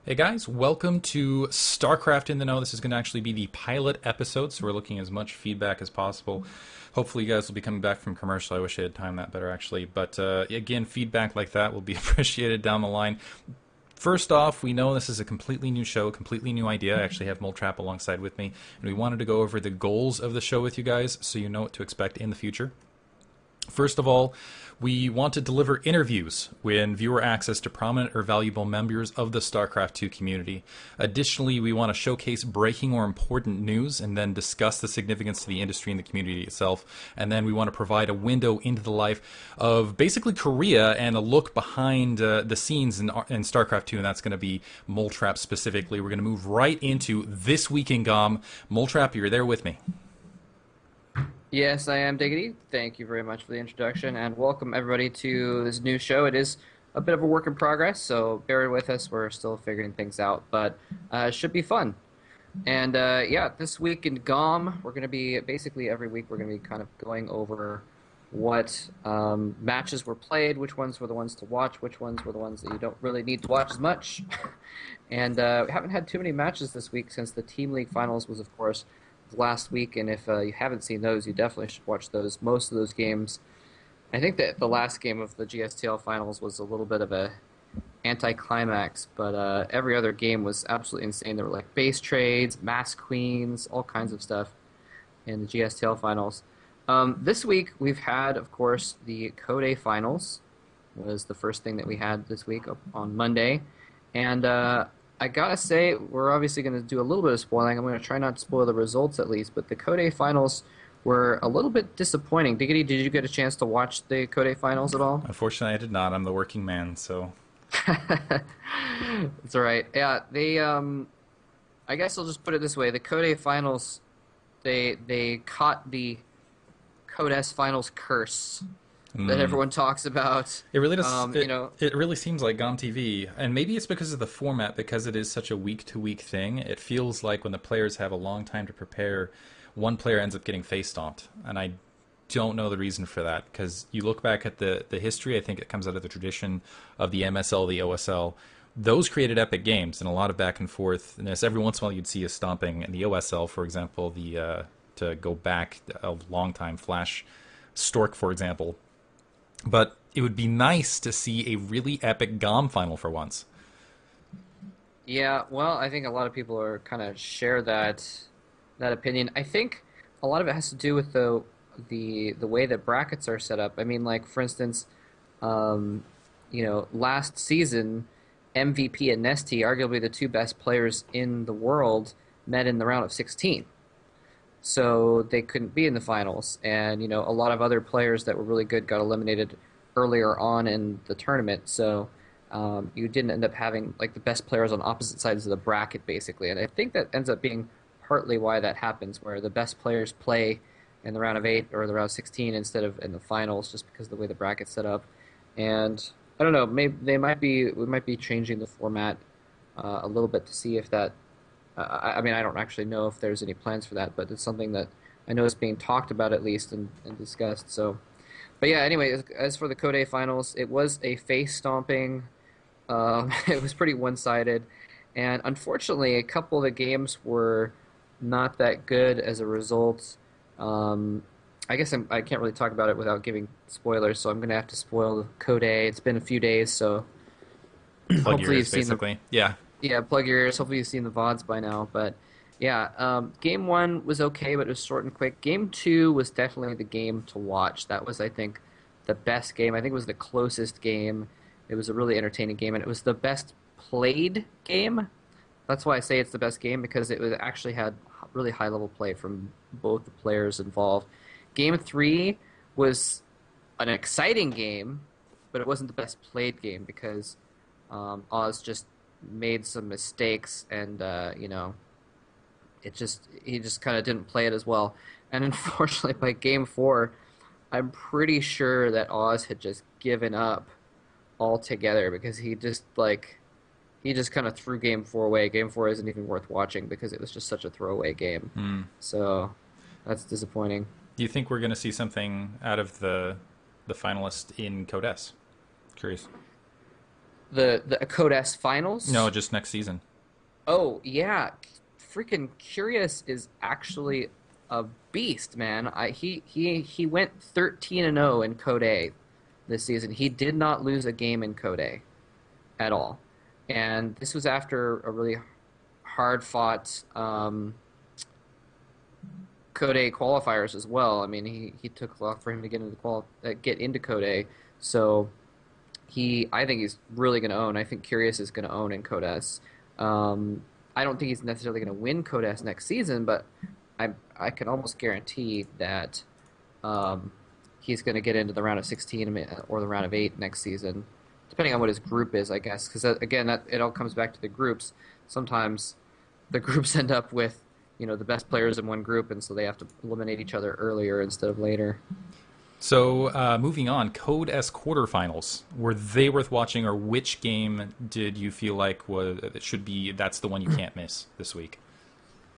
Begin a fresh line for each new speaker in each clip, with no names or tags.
Hey guys, welcome to StarCraft in the Know. This is going to actually be the pilot episode, so we're looking as much feedback as possible. Hopefully you guys will be coming back from commercial. I wish I had timed that better actually, but again, feedback like that will be appreciated down the line. First off, we know this is a completely new show, completely new idea. I actually have Moltrap alongside with me, and we wanted to go over the goals of the show with you guys so you know what to expect in the future. First of all, we want to deliver interviews with viewer access to prominent or valuable members of the StarCraft 2 community. Additionally, we want to showcase breaking or important news and then discuss the significance to the industry and the community itself. And then we want to provide a window into the life of basically Korea and a look behind the scenes in StarCraft 2, and that's going to be Moltrap specifically. We're going to move right into This Week in GOM. Moltrap, you're there with me.
Yes, I am, Diggity. Thank you very much for the introduction, and welcome everybody to this new show. It is a bit of a work in progress, so bear with us. We're still figuring things out, but it should be fun. And yeah, this week in GOM, we're going to be basically every week we're going to be kind of going over what matches were played, which ones were the ones to watch, which ones were the ones that you don't really need to watch as much. And we haven't had too many matches this week since the Team League Finals was, of course, last week, and if you haven't seen those, you definitely should watch those. Most of those games, I think that the last game of the GSTL finals was a little bit of a anticlimax, but every other game was absolutely insane. There were like base trades, mass queens, all kinds of stuff in the GSTL finals. This week we've had, of course, the Code A finals was the first thing that we had this week on Monday, and I gotta say, we're obviously going to do a little bit of spoiling. I'm going to try not to spoil the results at least, but the Code A finals were a little bit disappointing. Diggity, did you get a chance to watch the Code A finals at all?
Unfortunately, I did not. I'm the working man, so...
That's all right. Yeah, they, I guess I'll just put it this way. The Code A finals, they caught the Code S finals curse that everyone talks about.
It really does.
You know,
it really seems like GOM TV, and maybe it's because of the format, because it is such a week-to-week thing. It feels like when the players have a long time to prepare, one player ends up getting face stomped, and I don't know the reason for that. Because you look back at the history, I think it comes out of the tradition of the MSL, the OSL. Those created epic games and a lot of back and forth. And every once in a while, you'd see a stomping. In the OSL, for example, to go back a long time, Flash Stork, for example. But it would be nice to see a really epic GOM final for once.
yeah, well, I think a lot of people are kind of share that opinion. I think a lot of it has to do with the way that brackets are set up. I mean, like for instance, last season, MVP and Nesty, arguably the two best players in the world, met in the round of 16. So they couldn't be in the finals, and a lot of other players that were really good got eliminated earlier on in the tournament. So you didn't end up having like the best players on opposite sides of the bracket, basically. And I think that ends up being partly why that happens, where the best players play in the round of 8 or the round of 16 instead of in the finals, just because of the way the bracket's set up. And I don't know, maybe we might be changing the format a little bit to see if that. I mean, I don't actually know if there's any plans for that, but it's something that I know is being talked about at least and discussed. So, but yeah, anyway, as for the Code A finals, it was a face stomping. It was pretty one-sided, and unfortunately, a couple of the games were not that good as a result. I guess I can't really talk about it without giving spoilers, so I'm going to have to spoil the Code A. It's been a few days, so
Plug your
hopefully
ears,
you've seen
basically. Yeah.
yeah, plug your ears. Hopefully you've seen the VODs by now. But yeah, Game 1 was okay, but it was short and quick. Game 2 was definitely the game to watch. That was, I think, the best game. I think it was the closest game. It was a really entertaining game, and it was the best played game. That's why I say it's the best game, because it actually had really high-level play from both the players involved. Game 3 was an exciting game, but it wasn't the best played game because Oz just made some mistakes, and he just kind of didn't play it as well. And unfortunately, by Game 4, I'm pretty sure that Oz had just given up altogether, because he just kind of threw Game 4 away. Game 4 isn't even worth watching because it was just such a throwaway game. So that's disappointing.
Do you think we're going to see something out of the finalist in Code S? Curious.
The Code S
No,
finals.
just next season.
Oh yeah, freaking Curious is actually a beast, man. He went 13-0 in Code A this season. He did not lose a game in Code A at all, and this was after a really hard fought Code A qualifiers as well. I mean, he took a lot for him to get into Code A, so I think he's really going to own. I think Curious is going to own in Code S. I don't think he's necessarily going to win Code S next season, but I can almost guarantee that um, he's going to get into the round of 16 or the round of 8 next season, depending on what his group is, I guess. Because again, that it all comes back to the groups. Sometimes the groups end up with the best players in one group, and so they have to eliminate each other earlier instead of later.
So moving on, Code S quarterfinals. Were they worth watching, or which game did you feel like should be that's the one you can't miss this week?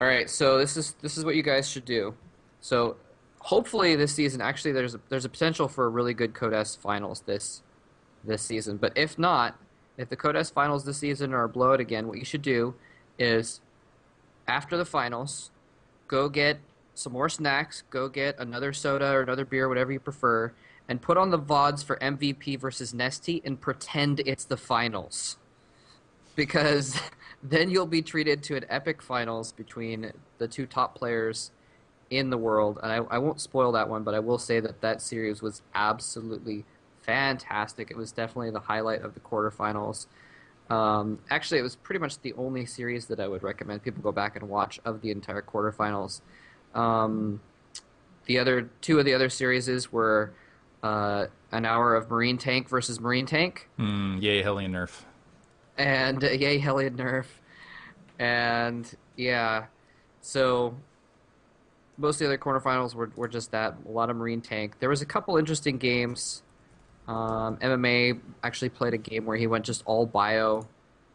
All right, so this is what you guys should do. So hopefully this season, actually, there's a potential for a really good Code S finals this season. But if not, if the Code S finals this season are a blowout again, what you should do is after the finals, go get some more snacks, go get another soda or another beer, whatever you prefer, and put on the VODs for MVP versus Nesty and pretend it's the finals. Because then you'll be treated to an epic finals between the two top players in the world. And I won't spoil that one, but I will say that that series was absolutely fantastic. It was definitely the highlight of the quarterfinals. Actually, it was pretty much the only series that I would recommend people go back and watch of the entire quarterfinals. Um, the other two of the other series were an hour of Marine Tank versus Marine Tank,
Yay, Hellion Nerf.
and yay, Hellion Nerf, and yeah, so most of the other quarterfinals were just that, a lot of Marine Tank. There was a couple interesting games. MMA actually played a game where he went just all bio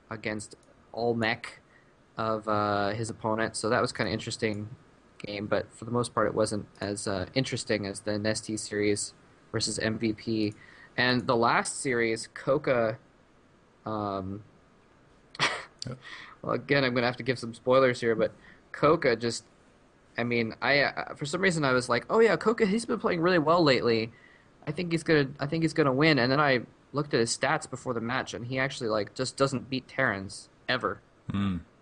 against all mech of his opponent, so that was kind of interesting game. But for the most part, it wasn't as interesting as the Nesty series versus MVP. And the last series, Coca. Um, well, again, I'm gonna have to give some spoilers here, but Coca just. I mean, I for some reason I was like, oh yeah, Coca, he's been playing really well lately. I think he's gonna win. And then I looked at his stats before the match, and he actually like just doesn't beat Terrans ever.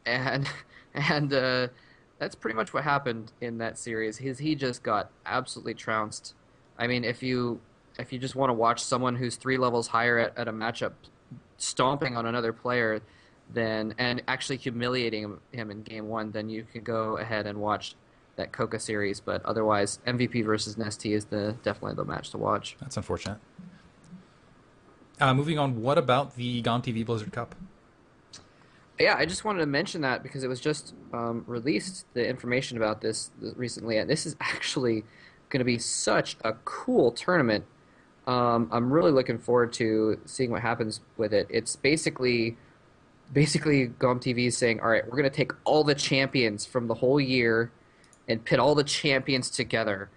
And and that's pretty much what happened in that series. He just got absolutely trounced. I mean, if you just want to watch someone who's 3 levels higher at a matchup stomping on another player, then and actually humiliating him in game one, then you can go ahead and watch that Coca series. But otherwise, MVP versus Nesty is definitely the match to watch.
That's unfortunate. Moving on, what about the GOM TV Blizzard Cup?
Yeah, I just wanted to mention that because it was just released, the information about this recently, and this is actually going to be such a cool tournament. I'm really looking forward to seeing what happens with it. It's basically GOM TV is saying, all right, we're going to take all the champions from the whole year and pit all the champions together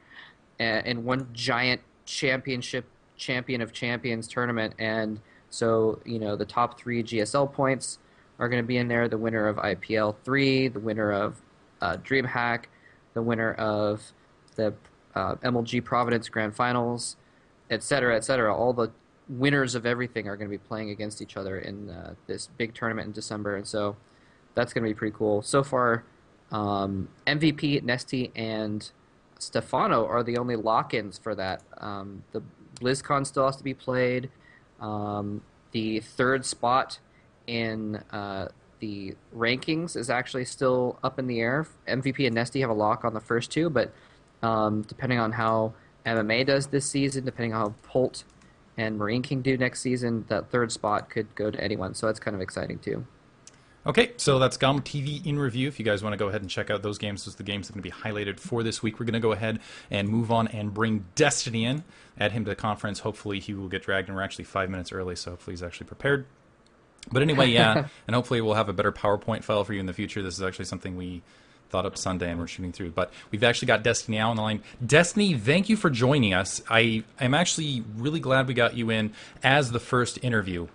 in one giant champion of champions tournament. And so, the top 3 GSL points are going to be in there. The winner of IPL 3, the winner of DreamHack, the winner of the MLG Providence Grand Finals, et cetera, et cetera. All the winners of everything are going to be playing against each other in this big tournament in December. And so that's going to be pretty cool. So far, MVP, Nesty, and Stefano are the only lock-ins for that. The BlizzCon still has to be played. The third spot in the rankings is actually still up in the air. MVP and Nesty have a lock on the first two, but depending on how MMA does this season, depending on how Polt and Marine King do next season, that third spot could go to anyone. So that's kind of exciting too.
Okay, so that's GOM TV in review. If you guys want to go ahead and check out those games, those are the games that are going to be highlighted for this week. We're going to go ahead and move on and bring Destiny in, add him to the conference. Hopefully he will get dragged, and we're actually 5 minutes early, so hopefully he's actually prepared. But anyway, yeah, and hopefully we'll have a better PowerPoint file for you in the future. This is actually something we thought up Sunday and we're shooting through. But we've actually got Destiny now on the line. Destiny, thank you for joining us. I'm actually really glad we got you in as the first interview.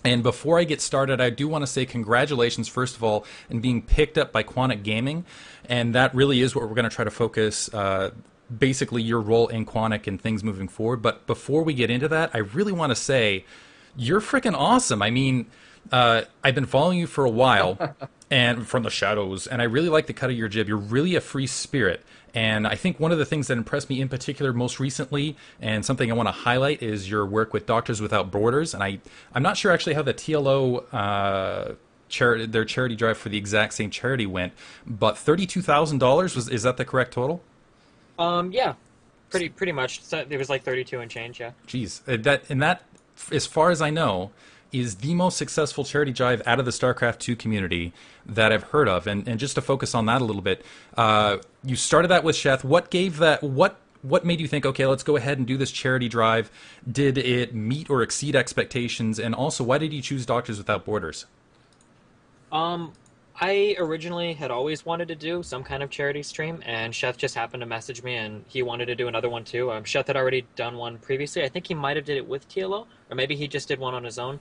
And before I get started, I do want to say congratulations, first of all, in being picked up by Quantic Gaming. And that really is what we're going to try to focus basically your role in Quantic and things moving forward. But before we get into that, I really want to say you're freaking awesome. I mean, I've been following you for a while and from the shadows, and I really like the cut of your jib. You're really a free spirit. And I think one of the things that impressed me in particular most recently, and something I want to highlight, is your work with Doctors Without Borders. And I'm not sure actually how the TLO their charity drive for the exact same charity went, but $32,000 is that the correct total?
Yeah, pretty much. So it was like 32 and change. Yeah.
Geez, that, as far as I know, is the most successful charity drive out of the StarCraft 2 community that I've heard of. And just to focus on that a little bit, you started that with Sheth. What gave that? What made you think, okay, let's go ahead and do this charity drive? Did it meet or exceed expectations? And also, why did you choose Doctors Without Borders?
I originally had always wanted to do some kind of charity stream, and Sheth just happened to message me, and he wanted to do another one too. Sheth had already done one previously. I think he might have did it with TLO, or maybe he just did one on his own.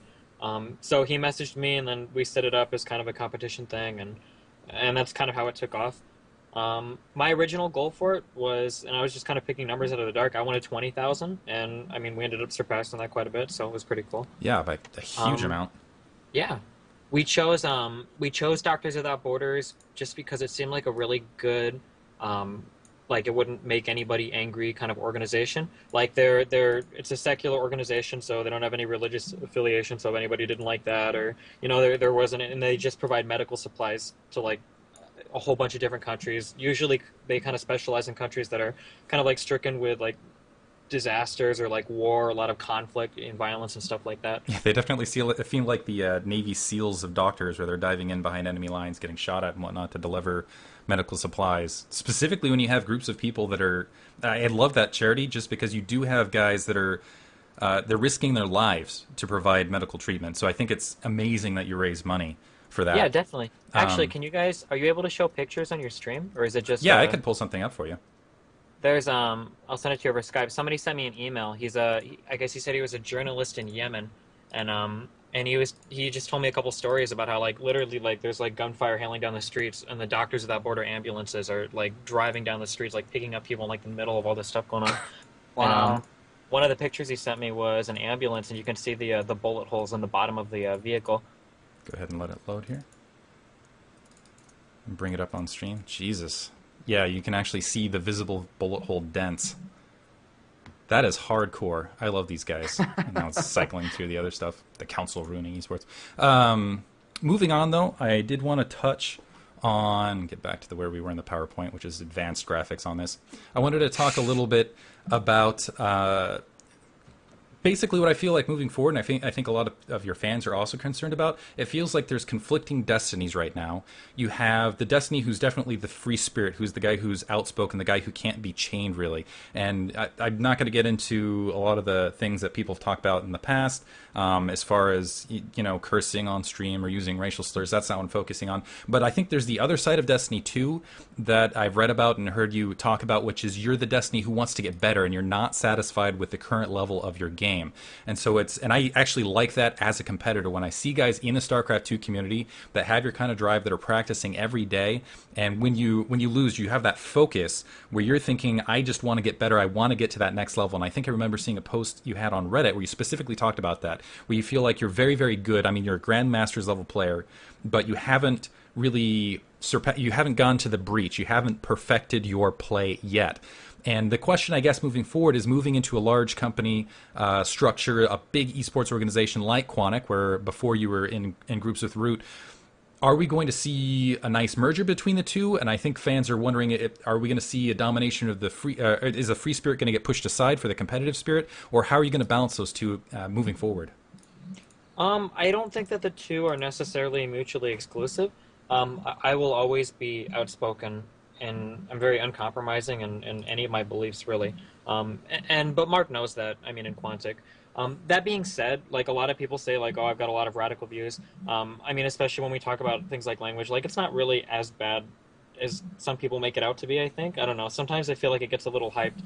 So he messaged me, and then we set it up as kind of a competition thing, and that's kind of how it took off. My original goal for it was, and I was just kind of picking numbers out of the dark. I wanted 20,000, and I mean we ended up surpassing that quite a bit, so it was pretty cool.
Yeah, by a huge amount.
Yeah. We chose Doctors Without Borders just because it seemed like a really good, like it wouldn't make anybody angry kind of organization. Like it's a secular organization, so they don't have any religious affiliation. So if anybody didn't like that, or there wasn't, and they just provide medical supplies to like a whole bunch of different countries. Usually they kind of specialize in countries that are kind of like stricken with like disasters or like war, a lot of conflict and violence and stuff like that.
Yeah, they definitely feel like the Navy SEALs of doctors, where they're diving in behind enemy lines, getting shot at and whatnot to deliver medical supplies. Specifically, when you have groups of people that are, I love that charity just because you do have guys that are, they're risking their lives to provide medical treatment. So I think it's amazing that you raise money for that.
Yeah, definitely. Actually, are you able to show pictures on your stream, or is it just?
Yeah, I could pull something up for you.
There's I'll send it to you over Skype. Somebody sent me an email. I guess he said he was a journalist in Yemen, and he just told me a couple stories about how like literally like there's like gunfire hailing down the streets, and the Doctors Without Border ambulances are like driving down the streets like picking up people in like the middle of all this stuff going on.
Wow.
And one of the pictures he sent me was an ambulance, and you can see the bullet holes in the bottom of the vehicle.
Go ahead and let it load here. And bring it up on stream. Jesus. Yeah, you can actually see the visible bullet hole dents. That is hardcore. I love these guys. And now it's cycling through the other stuff. The council ruining esports. Moving on, though, I did want to touch on, get back to where we were in the PowerPoint, which is advanced graphics on this. I wanted to talk a little bit about basically what I feel like moving forward, and I think a lot of your fans are also concerned about. It feels like there's conflicting destinies right now. You have the Destiny who's definitely the free spirit, who's the guy who's outspoken, the guy who can't be chained really. And I'm not going to get into a lot of the things that people have talked about in the past, as far as cursing on stream or using racial slurs. That's not what I'm focusing on. But I think there's the other side of Destiny 2 that I've read about and heard you talk about, which is you're the Destiny who wants to get better, and you're not satisfied with the current level of your game. And so and I actually like that as a competitor. When I see guys in the StarCraft 2 community that have your kind of drive, that are practicing every day, and when you lose, you have that focus where you're thinking, I just want to get better, I want to get to that next level. And I think I remember seeing a post you had on Reddit where you specifically talked about that, where you feel like you're very, very good. I mean, you're a Grandmaster's level player, but you haven't really you haven't gone to the breach. You haven't perfected your play yet. And the question, I guess, moving forward is moving into a large company structure, a big esports organization like Quantic, where before you were in groups with Root. Are we going to see a nice merger between the two? And I think fans are wondering, are we going to see a domination of the free? Is the free spirit going to get pushed aside for the competitive spirit, or how are you going to balance those two moving forward?
I don't think that the two are necessarily mutually exclusive. I will always be outspoken, and I'm very uncompromising in any of my beliefs, really. But Mark knows that. I mean, in Quantic. That being said, like a lot of people say, like, oh, I've got a lot of radical views. I mean, especially when we talk about things like language, like it's not really as bad as some people make it out to be. I think. I don't know. Sometimes I feel like it gets a little hyped.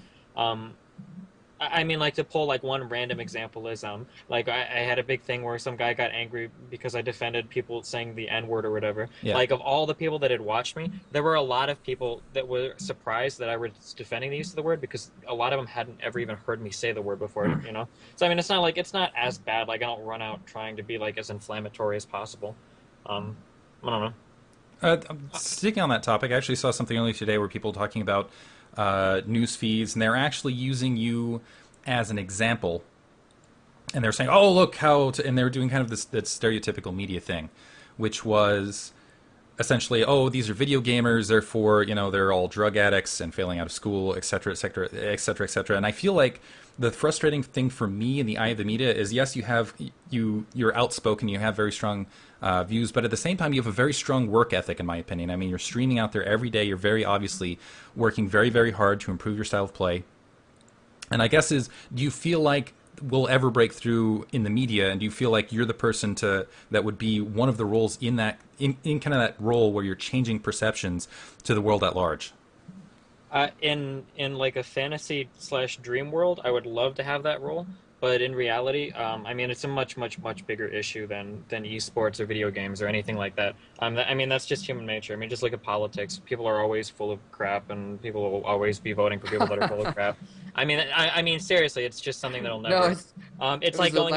I mean, like to pull like one random example is like I had a big thing where some guy got angry because I defended people saying the N word or whatever.
Yeah.
Like of all the people that had watched me, there were a lot of people that were surprised that I was defending the use of the word because a lot of them hadn't ever even heard me say the word before, you know. So I mean, it's not as bad. Like I don't run out trying to be like as inflammatory as possible. I don't know.
Sticking on that topic, I actually saw something earlier today where people were talking about news feeds, and they're actually using you as an example. And they're saying, "Oh, look how," and they're doing kind of this that stereotypical media thing, which was essentially, "Oh, these are video gamers, therefore, they're all drug addicts and failing out of school, et cetera, et cetera, et cetera, et cetera." And I feel like the frustrating thing for me in the eye of the media is, yes, you're outspoken, you have very strong views, but at the same time, you have a very strong work ethic, in my opinion. I mean, you're streaming out there every day. You're very obviously working very, very hard to improve your style of play. And I guess do you feel like will ever break through in the media, and do you feel like you're the person that would be one of the roles in kind of that role where you're changing perceptions to the world at large?
In like a fantasy slash dream world, I would love to have that role, but in reality, I mean, it's a much, much, much bigger issue than esports or video games or anything like that. I mean, that's just human nature. I mean, just look at politics. People are always full of crap, and people will always be voting for people that are full of crap. I mean, seriously, it's just something that'll never. It's like going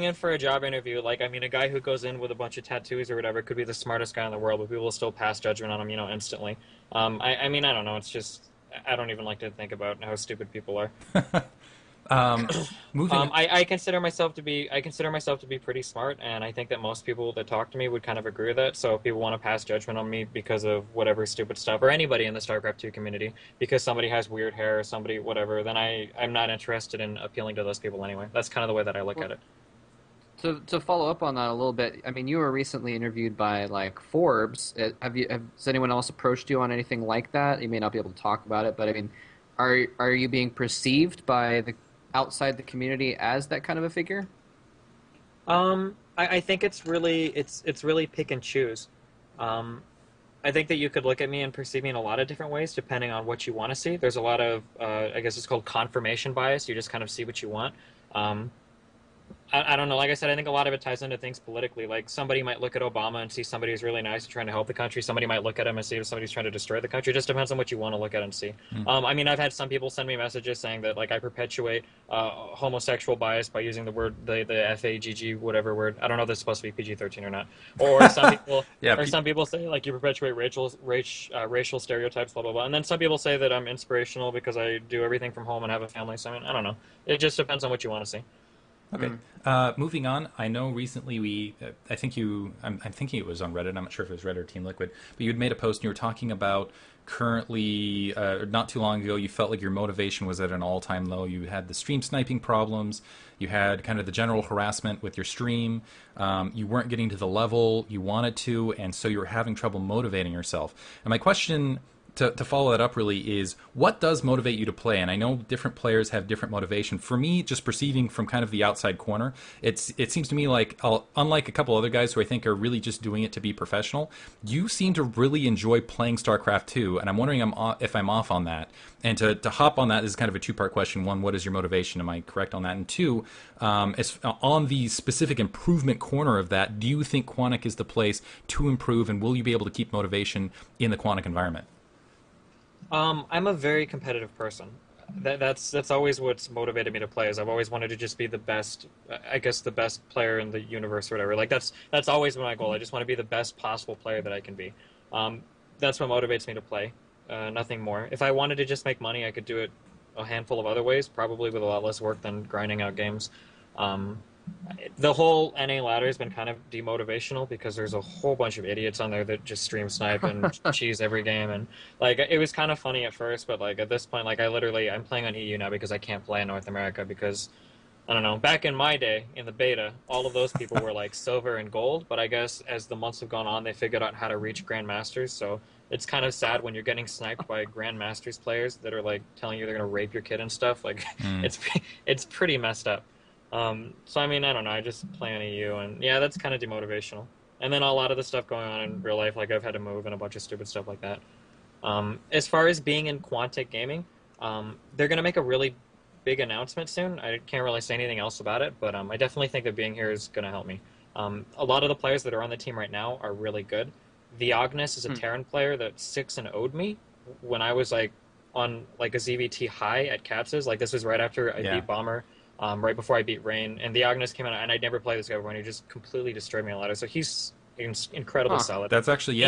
in for a job interview. Like, I mean, a guy who goes in with a bunch of tattoos or whatever could be the smartest guy in the world, but people will still pass judgment on him, instantly. I mean, I don't know. It's just I don't even like to think about how stupid people are.
Moving.
I consider myself to be pretty smart, and I think that most people that talk to me would kind of agree with that. So if people want to pass judgment on me because of whatever stupid stuff, or anybody in the StarCraft 2 community, because somebody has weird hair or somebody whatever, then I'm not interested in appealing to those people anyway. That's kind of the way that I look at it.
To follow up on that a little bit, I mean, you were recently interviewed by like Forbes. Has anyone else approached you on anything like that? You may not be able to talk about it, but I mean, are you being perceived by the outside the community as that kind of a figure?
I think it's really pick and choose. I think that you could look at me and perceive me in a lot of different ways depending on what you want to see. There's a lot of I guess it's called confirmation bias. You just kind of see what you want. I don't know. Like I said, I think a lot of it ties into things politically. Like somebody might look at Obama and see somebody who's really nice and trying to help the country. Somebody might look at him and see somebody's trying to destroy the country. It just depends on what you want to look at and see. I mean, I've had some people send me messages saying that like I perpetuate homosexual bias by using the word the FAGG whatever word. I don't know if this is supposed to be PG-13 or not. Or some people some people say like you perpetuate racial stereotypes, blah blah blah. And then some people say that I'm inspirational because I do everything from home and have a family. So I mean, I don't know. It just depends on what you want to see.
Okay. Moving on, I know recently I'm thinking it was on Reddit. I'm not sure if it was Reddit or Team Liquid, but you had made a post and you were talking about currently, not too long ago, you felt like your motivation was at an all-time low. You had the stream sniping problems. You had kind of the general harassment with your stream. You weren't getting to the level you wanted to, and so you were having trouble motivating yourself. And my question to follow that up really is, what does motivate you to play? And I know different players have different motivation. For me, just perceiving from kind of the outside corner, it seems to me like, unlike a couple other guys who I think are really just doing it to be professional, you seem to really enjoy playing StarCraft 2, and I'm wondering if I'm off on that. And to hop on that is kind of a two-part question. One, what is your motivation? Am I correct on that? And two, on the specific improvement corner of that, do you think Quantic is the place to improve, and will you be able to keep motivation in the Quantic environment?
I'm a very competitive person. That's always what's motivated me to play. Is I've always wanted to just be the best, I guess the best player in the universe or whatever. Like that's always my goal. I just want to be the best possible player that I can be. That's what motivates me to play. Nothing more. If I wanted to just make money, I could do it a handful of other ways, probably with a lot less work than grinding out games. The whole NA ladder has been kind of demotivational because there's a whole bunch of idiots on there that just stream snipe and cheese every game, and like it was kind of funny at first, but like at this point, like I'm playing on EU now because I can't play in North America because I don't know. Back in my day in the beta, all of those people were like silver and gold, but I guess as the months have gone on, they figured out how to reach Grandmasters. So it's kind of sad when you're getting sniped by Grandmasters players that are like telling you they're gonna rape your kid and stuff. Like it's pretty messed up. So I mean, I don't know, I just play on EU, and yeah, that's kind of demotivational. And then a lot of the stuff going on in real life, like I've had to move and a bunch of stupid stuff like that. As far as being in Quantic Gaming, they're going to make a really big announcement soon. I can't really say anything else about it, but I definitely think that being here is going to help me. A lot of the players that are on the team right now are really good. The Agnes is a Terran player that 6 and 0'd me when I was like on like a ZVT high at Capses. Like this was right after I beat Bomber, right before I beat Rain, and the Agnes came out, and I never played this guy before, and he just completely destroyed me on ladder. So he's incredibly solid.
That's actually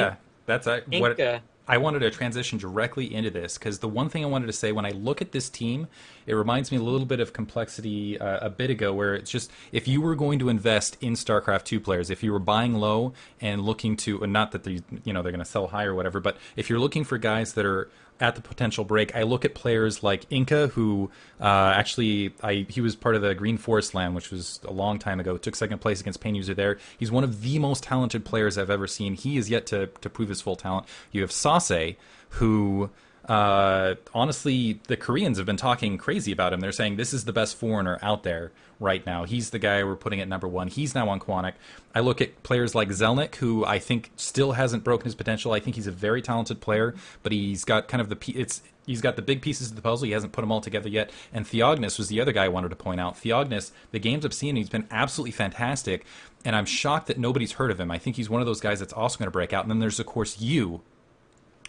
that's what
Inca.
I wanted to transition directly into this, because the one thing I wanted to say when I look at this team, it reminds me a little bit of Complexity a bit ago, where it's just, if you were going to invest in StarCraft 2 players, if you were buying low and looking to, and not that they're going to sell high or whatever, but if you're looking for guys that are at the potential break, I look at players like Inca, who he was part of the Green Forest LAN, which was a long time ago, took second place against Pain User there. He's one of the most talented players I've ever seen. He is yet to prove his full talent. You have Sase, who honestly, the Koreans have been talking crazy about him. They're saying this is the best foreigner out there right now. He's the guy we're putting at number 1. He's now on Quantic. I look at players like Zelnik, who I think still hasn't broken his potential. I think he's a very talented player, but he's got kind of he's got the big pieces of the puzzle. He hasn't put them all together yet. And Theognis was the other guy I wanted to point out. Theognis, the games I've seen, he's been absolutely fantastic, and I'm shocked that nobody's heard of him. I think he's one of those guys that's also going to break out. And then there's, of course, you,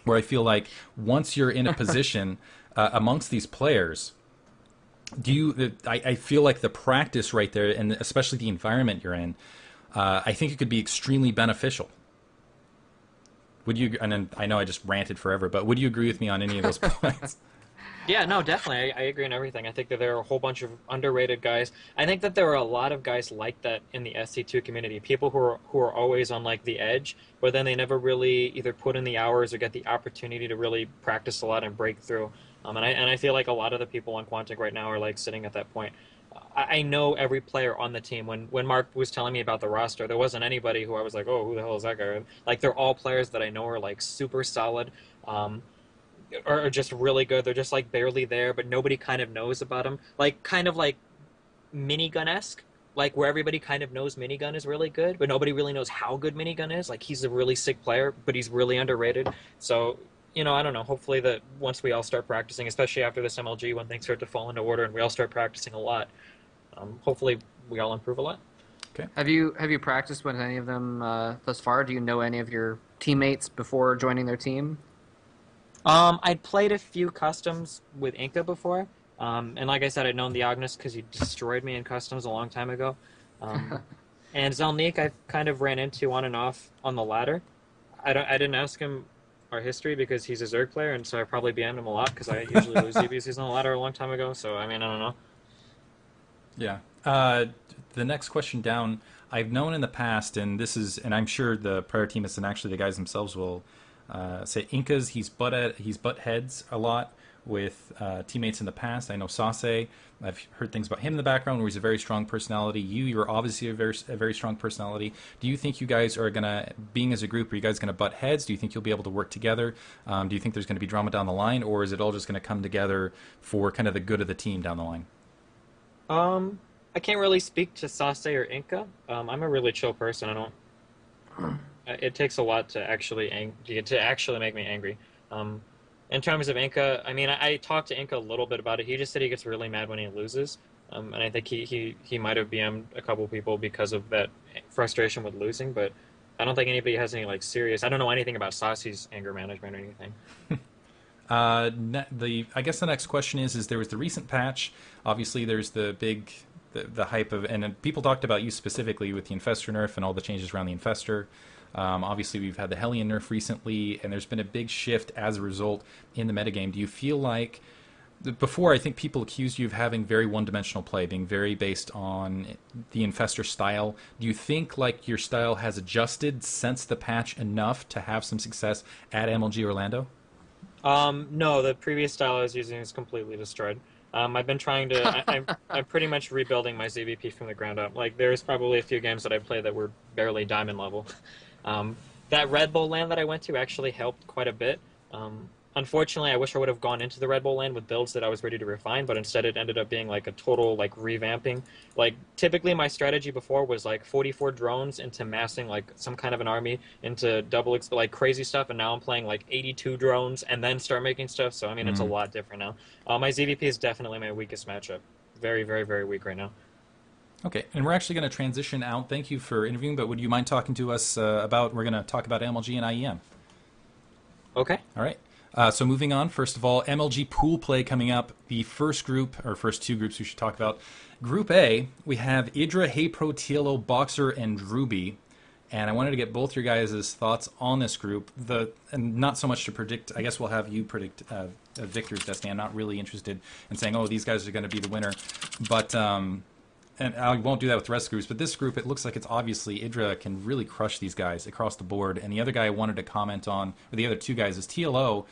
where I feel like once you're in a position amongst these players, I feel like the practice right there, and especially the environment you're in, I think it could be extremely beneficial. Would you? And then I know I just ranted forever, but would you agree with me on any of those points?
Yeah, no, definitely. I agree on everything. I think that there are a whole bunch of underrated guys. I think that there are a lot of guys like that in the SC2 community. People who are always on like the edge, but then they never really either put in the hours or get the opportunity to really practice a lot and break through. And I feel like a lot of the people on Quantic right now are like sitting at that point. I know every player on the team. When Mark was telling me about the roster, there wasn't anybody who I was like, oh, who the hell is that guy? Like, they're all players that I know are like super solid. Are just really good. They're just like barely there, but nobody kind of knows about them. Like kind of like Minigun-esque, like where everybody kind of knows Minigun is really good, but nobody really knows how good Minigun is. Like he's a really sick player, but he's really underrated. So, I don't know. Hopefully that once we all start practicing, especially after this MLG, when things start to fall into order and we all start practicing a lot, hopefully we all improve a lot.
Okay.
Have you practiced with any of them thus far? Do you know any of your teammates before joining their team?
I'd played a few customs with Inca before, and like I said, I'd known the Agnes because he destroyed me in customs a long time ago. And Zelnik, I kind of ran into on and off on the ladder. I didn't ask him our history because he's a Zerg player, and so I probably BM'd him a lot because I usually lose ZBCs on the ladder a long time ago. So I mean, I don't know.
Yeah. The next question down, I've known in the past, and I'm sure the prior teammates and actually the guys themselves will say Inca's, he's butt heads a lot with teammates in the past. I know Sase, I've heard things about him in the background where he's a very strong personality. You're obviously a very strong personality. Do you think you guys are gonna, being as a group, are you guys gonna butt heads? Do you think you'll be able to work together? Do you think there's gonna be drama down the line, or is it all just gonna come together for kind of the good of the team down the line?
I can't really speak to Sase or Inca. I'm a really chill person. I don't. It takes a lot to actually make me angry. In terms of Inca, I mean, I talked to Inca a little bit about it. He just said he gets really mad when he loses, and I think he might have BM'd a couple people because of that frustration with losing. But I don't think anybody has any like serious. I don't know anything about Sase's anger management or anything.
I guess the next question is there was the recent patch. Obviously, there's the hype of, and people talked about you specifically with the Infestor nerf and all the changes around the Infestor. Obviously, we've had the Hellion nerf recently, and there's been a big shift as a result in the metagame. Do you feel like, before I think people accused you of having very one-dimensional play, being very based on the Infestor style. Do you think like your style has adjusted since the patch enough to have some success at MLG Orlando?
No, the previous style I was using is completely destroyed. I've been trying to. I'm pretty much rebuilding my ZVP from the ground up. Like, there's probably a few games that I played that were barely diamond level. That Red Bull LAN that I went to actually helped quite a bit. unfortunately, I wish I would have gone into the Red Bull lane with builds that I was ready to refine, but instead it ended up being like a total like revamping. Like typically my strategy before was like 44 drones into massing like some kind of an army into like crazy stuff, and now I'm playing like 82 drones and then start making stuff. So I mean, it's a
Mm.
lot different now. My ZVP is definitely my weakest matchup. Very, very, very weak right now.
Okay, and we're actually going to transition out. Thank you for interviewing, but would you mind talking to us about? We're going to talk about MLG and IEM.
Okay.
All right. So moving on, first of all, MLG pool play coming up. The first group, or first two groups we should talk about. Group A, we have Idra, HeyPro, TLO, Boxer, and Drewby. And I wanted to get both your guys' thoughts on this group. And not so much to predict. I guess we'll have you predict Victor's destiny. I'm not really interested in saying, oh, these guys are going to be the winner. But and I won't do that with the rest of the groups, but this group, it looks like it's obviously Idra can really crush these guys across the board. And the other guy I wanted to comment on, or the other two guys, is TLO.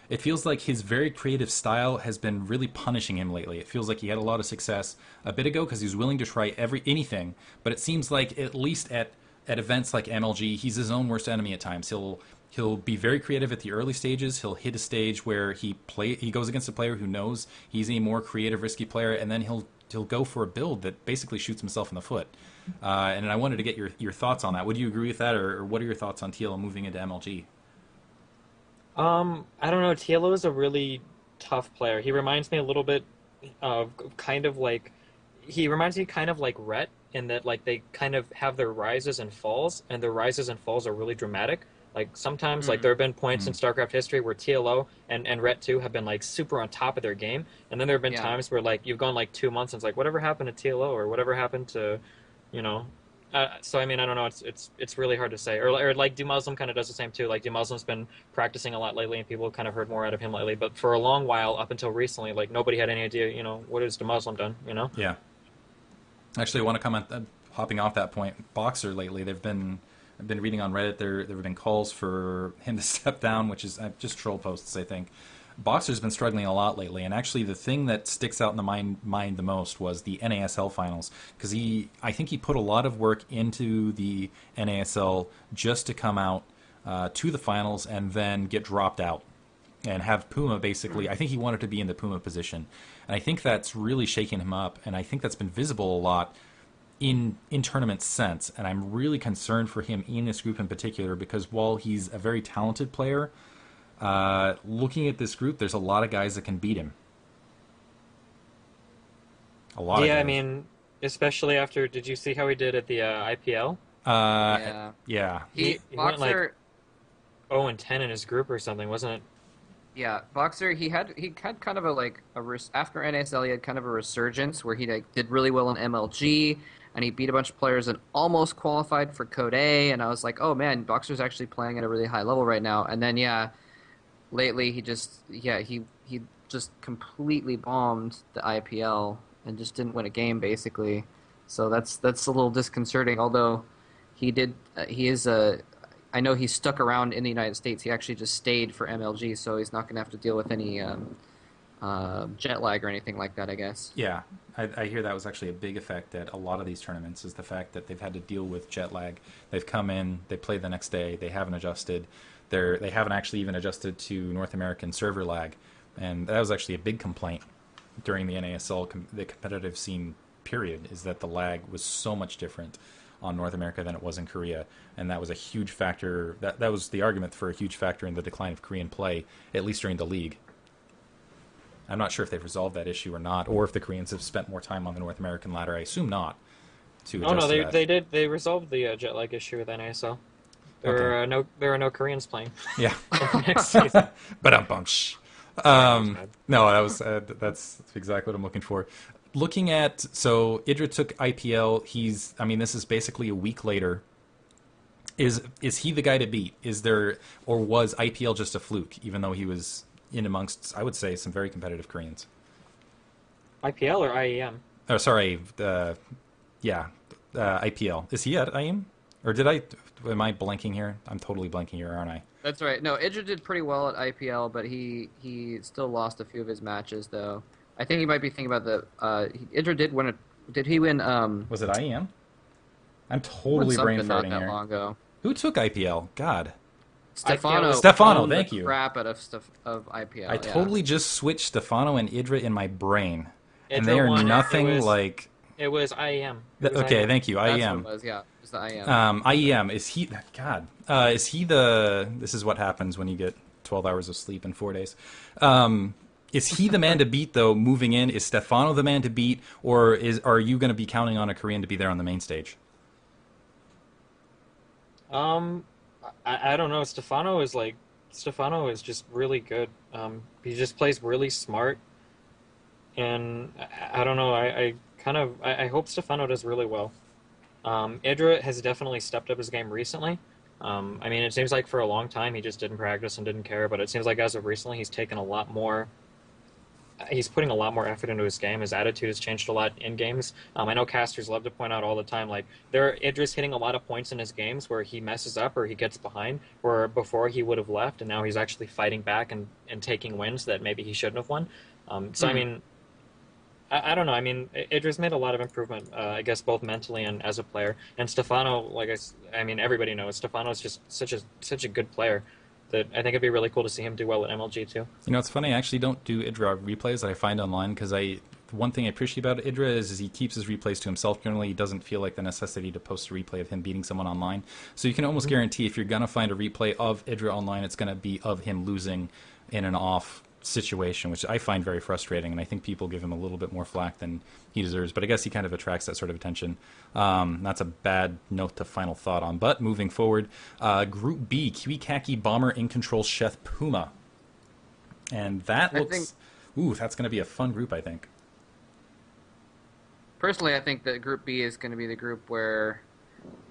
It feels like his very creative style has been really punishing him lately. It feels like he had a lot of success a bit ago because he was willing to try anything, but it seems like at least at events like MLG, he's his own worst enemy at times. He'll be very creative at the early stages. He'll hit a stage where he goes against a player who knows he's a more creative, risky player, and then he'll go for a build that basically shoots himself in the foot. And I wanted to get your thoughts on that. Would you agree with that, or what are your thoughts on TLO moving into MLG?
I don't know. TLO is a really tough player. He reminds me a little bit of kind of like he reminds me kind of like Rhett in that like they kind of have their rises and falls, and their rises and falls are really dramatic. Like sometimes, like there have been points in StarCraft history where TLO and Rhett 2 have been like super on top of their game, and then there have been times where like you've gone like 2 months and it's like whatever happened to TLO or whatever happened to, you know. So I mean I don't know. It's really hard to say. Or like Dumuslim kind of does the same too. Like Dumuslim's been practicing a lot lately, and people have kind of heard more out of him lately. But for a long while, up until recently, like nobody had any idea. You know, what has Dumuslim done? You know.
Yeah. Actually, I want to comment. Hopping off that point, Boxer lately, I've been reading on Reddit. There have been calls for him to step down, which is just troll posts, I think. Boxer's been struggling a lot lately, and actually the thing that sticks out in the mind the most was the NASL finals, because I think he put a lot of work into the NASL just to come out to the finals and then get dropped out and have Puma basically. I think he wanted to be in the Puma position, and I think that's really shaken him up, and I think that's been visible a lot in tournament sense, and I'm really concerned for him in this group in particular, because while he's a very talented player, looking at this group, there's a lot of guys that can beat him. A lot of guys.
Yeah, I mean, especially after. Did you see how he did at the IPL?
Yeah.
He went like 0-10 in his group or something, wasn't it?
Yeah, Boxer. He had kind of after NASL he had kind of a resurgence where he like did really well in MLG, and he beat a bunch of players and almost qualified for Code A. And I was like, oh man, Boxer's actually playing at a really high level right now. And then lately he just completely bombed the IPL and just didn't win a game basically. So that's a little disconcerting. Although I know he stuck around in the United States. He actually just stayed for MLG, so he's not going to have to deal with any jet lag or anything like that, I guess.
Yeah, I hear that was actually a big effect at a lot of these tournaments, is the fact that they've had to deal with jet lag. They've come in, they play the next day, they haven't adjusted. They haven't actually even adjusted to North American server lag, and that was actually a big complaint during the NASL, the competitive scene period, is that the lag was so much different on North America than it was in Korea, and that was a huge factor. That was the argument for a huge factor in the decline of Korean play, at least during the league. I'm not sure if they've resolved that issue or not, or if the Koreans have spent more time on the North American ladder. I assume not.
Oh no, they did. They resolved the jet lag issue with NASL. There are no Koreans playing.
Yeah.
Next season.
But no, that's exactly what I'm looking for. Looking at, so Idra took IPL. This is basically a week later. Is he the guy to beat? Or was IPL just a fluke, even though he was in amongst, I would say, some very competitive Koreans?
IPL or IEM?
Oh, sorry. IPL. Is he at IEM? Or am I blanking here? I'm totally blanking here, aren't I?
That's right. No, Idra did pretty well at IPL, but he still lost a few of his matches, though. I think you might be thinking about Idra did win Did he win?
Was it IEM? I'm totally brain farting
not that
here.
long ago.
Who took IPL? God.
I feel
Stefano
Stefano,
owned
thank
the
you.
crap out of IPL.
I totally just switched Stefano and Idra in my brain, and they
Idra
are
won it.
nothing like.
It was IEM. It was
Okay,
IEM.
thank you.
That's what it
IEM.
was. Yeah, it was the IM.
IEM is he? God, is he the? This is what happens when you get 12 hours of sleep in 4 days. Is he the man to beat though? Moving in, is Stefano the man to beat, or are you going to be counting on a Korean to be there on the main stage?
I don't know. Stefano is just really good. He just plays really smart, and I don't know. I hope Stefano does really well. Idra has definitely stepped up his game recently. I mean, it seems like for a long time he just didn't practice and didn't care, but it seems like as of recently he's taken a lot more. He's putting a lot more effort into his game. His attitude has changed a lot in games. I know casters love to point out all the time, like Idris hitting a lot of points in his games where he messes up or he gets behind, where before he would have left, and now he's actually fighting back and taking wins that maybe he shouldn't have won. I mean, I don't know. I mean, Idris made a lot of improvement, I guess, both mentally and as a player. And Stefano, I mean, everybody knows Stefano's just such a good player that I think it'd be really cool to see him do well at MLG too.
You know, it's funny. I actually don't do Idra replays that I find online because one thing I appreciate about Idra is he keeps his replays to himself. Generally, he doesn't feel like the necessity to post a replay of him beating someone online. So you can almost guarantee if you're gonna find a replay of Idra online, it's gonna be of him losing in an off situation, which I find very frustrating, and I think people give him a little bit more flack than he deserves, but I guess he kind of attracts that sort of attention. That's a bad note to final thought on, but moving forward, Group B, Kiwi Khaki, Bomber, In Control, Chef, Puma. And that looks... that's going to be a fun group, I think.
Personally, I think that Group B is going to be the group where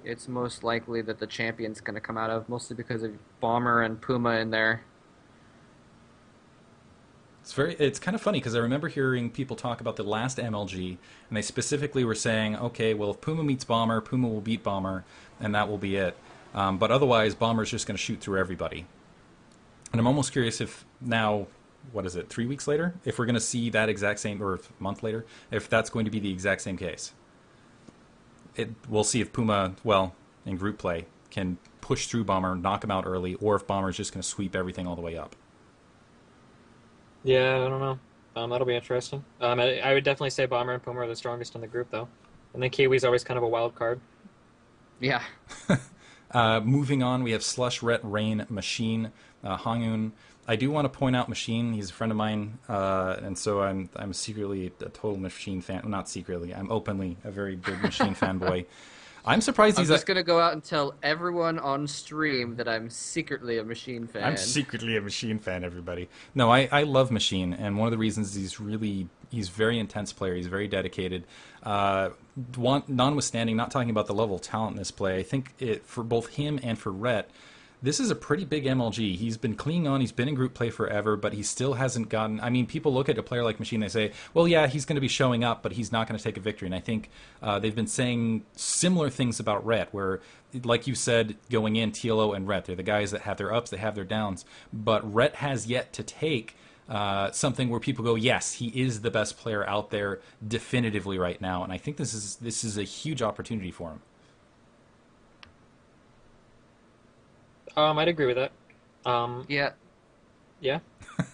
it's most likely that the champion's going to come out of, mostly because of Bomber and Puma in there.
It's kind of funny because I remember hearing people talk about the last MLG, and they specifically were saying, okay, well, if Puma meets Bomber, Puma will beat Bomber, and that will be it. But otherwise, Bomber's just going to shoot through everybody. And I'm almost curious if now, 3 weeks later, if we're going to see that exact same, or a month later, if that's going to be the exact same case. We'll see if Puma, in group play, can push through Bomber, knock him out early, or if Bomber's just going to sweep everything all the way up.
Yeah, I don't know. That'll be interesting. I would definitely say Bomber and Puma are the strongest in the group, though. And then Kiwi's always kind of a wild card.
Yeah.
Moving on, we have Slush, Rhett, Rain, Machine, Hangun. I do want to point out Machine. He's a friend of mine, and so I'm secretly a total Machine fan. Well, not secretly. I'm openly a very big Machine fanboy. I'm surprised
I'm just going to go out and tell everyone on stream that I'm secretly a Machine fan.
I'm secretly a Machine fan, everybody. No, I love Machine, and one of the reasons he's a very intense player. He's very dedicated. Notwithstanding, not talking about the level of talent in this play, I think for both him and for Rhett, this is a pretty big MLG. He's been clinging on. He's been in group play forever, but he still hasn't gotten... I mean, people look at a player like Machine, they say, well, yeah, he's going to be showing up, but he's not going to take a victory. And I think they've been saying similar things about Rhett, where, like you said, going in, TLO and Rhett, they're the guys that have their ups, they have their downs. But Rhett has yet to take something where people go, yes, he is the best player out there definitively right now. And I think this is a huge opportunity for him.
I'd agree with that.
Yeah.
Yeah.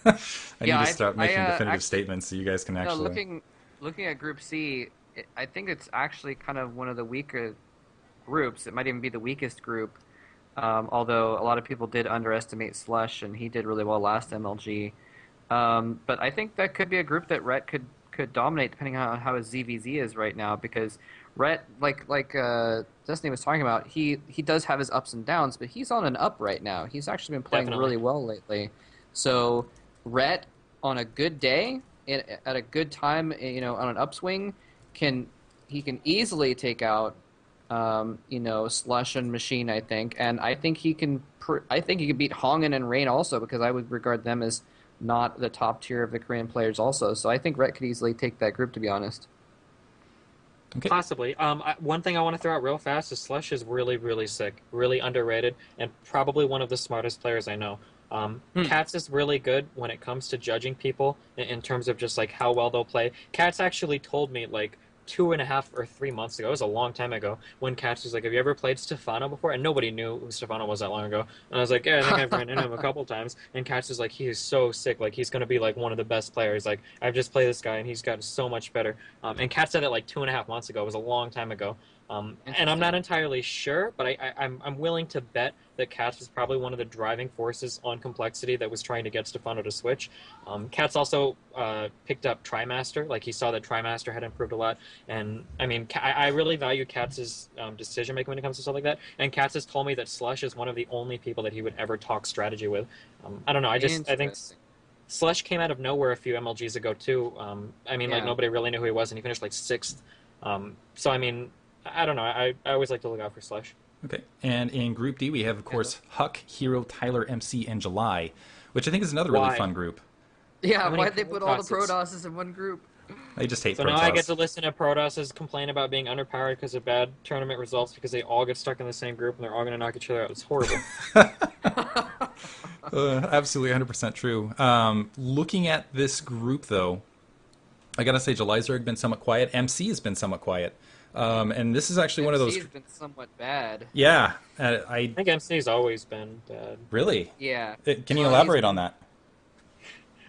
I need to start making definitive statements so you guys can actually...
Looking at Group C, I think it's actually kind of one of the weaker groups. It might even be the weakest group, although a lot of people did underestimate Slush, and he did really well last MLG. But I think that could be a group that Rhett could dominate, depending on how his ZVZ is right now, because Rhett, like Destiny was talking about, he does have his ups and downs, but he's on an up right now. He's actually been playing really well lately. So Rhett, on a good day, at a good time, on an upswing, he can easily take out Slush and Machine, I think, and I think he can beat Hongen and Rain also, because I would regard them as not the top tier of the Korean players also. So I think Rhett could easily take that group, to be honest.
Okay.
Possibly. One thing I want to throw out real fast is Slush is really, really sick, really underrated, and probably one of the smartest players I know. Katz is really good when it comes to judging people in terms of just like how well they'll play. Katz actually told me 2.5 or 3 months ago. It was a long time ago when Katz was like, "Have you ever played Stefano before?" And nobody knew who Stefano was that long ago. And I was like, "Yeah, I think I've ran into him a couple times." And Katz was like, "He is so sick. Like he's going to be like one of the best players. Like I've just played this guy and he's gotten so much better." And Katz said that like 2.5 months ago. It was a long time ago. And I'm not entirely sure, but I'm willing to bet that Katz was probably one of the driving forces on complexity that was trying to get Stefano to switch. Katz also picked up Trimaster, like he saw that Trimaster had improved a lot, and I mean I really value Katz's decision making when it comes to stuff like that. And Katz has told me that Slush is one of the only people that he would ever talk strategy with. I don't know, I think Slush came out of nowhere a few MLGs ago too. I mean, like nobody really knew who he was, and he finished like 6th. So I mean, I don't know. I always like to look out for Slush.
Okay, and in Group D, we have, of course, Huck, Hero, Tyler, MC, and July, which I think is another really fun group.
Yeah, why'd they put all the Protosses in one group?
I just hate
So
Protoss.
now I get to listen to Protosses complain about being underpowered because of bad tournament results because they all get stuck in the same group and they're all going to knock each other out. It's horrible.
Absolutely 100% true. Looking at this group, though, I got to say July's been somewhat quiet. MC has been somewhat quiet. And this is actually one of those.
MC's been somewhat bad.
Yeah,
I think MC's always been bad.
Really?
Yeah.
Can you elaborate on that?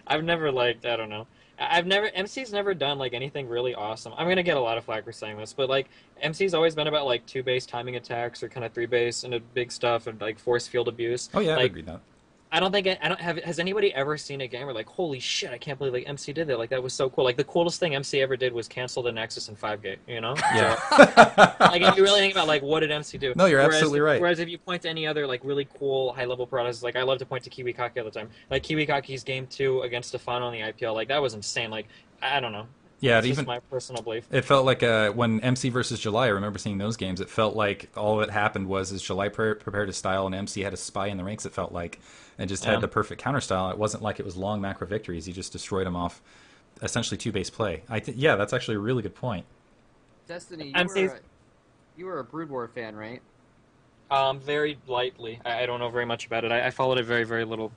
I've never liked. I don't know. MC's never done like anything really awesome. I'm gonna get a lot of flack for saying this, but like MC's always been about like 2-base timing attacks or kind of 3-base and big stuff and like force field abuse.
Oh yeah,
like,
I agree with that.
I don't think I don't have. Has anybody ever seen a game where like, holy shit, I can't believe like MC did that? Like that was so cool. Like the coolest thing MC ever did was cancel the Nexus in 5-gate. You know?
Yeah.
So, like if you really think about like what did MC do?
No, you're absolutely right.
Whereas if you point to any other like really cool high level products, like I love to point to Kiwikaki all the time. Like Kiwikaki's game 2 against Stefano in the IPL, like that was insane. Like I don't know.
Yeah,
it's just my personal belief.
It felt like when MC versus July, I remember seeing those games, it felt like all that happened was July prepared his style and MC had a spy in the ranks, it felt like, and just had the perfect counter style. It wasn't like it was long macro victories. He just destroyed him off essentially 2-base play. Yeah, that's actually a really good point.
Destiny, you were a Brood War fan, right?
Very lightly. I don't know very much about it. I followed it very, very little.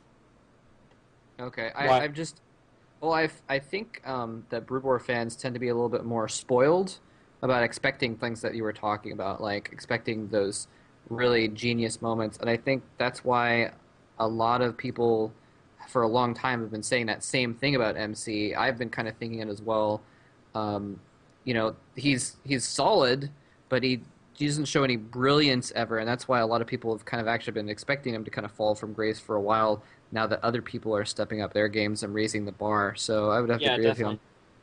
Okay, I've just... Well, I think that Brood War fans tend to be a little bit more spoiled about expecting things that you were talking about, like expecting those really genius moments. And I think that's why a lot of people for a long time have been saying that same thing about MC. I've been kind of thinking it as well. You know, he's solid, but he doesn't show any brilliance ever, and that's why a lot of people have kind of actually been expecting him to kind of fall from grace for a while, now that other people are stepping up their games and raising the bar. So I would have to agree with you.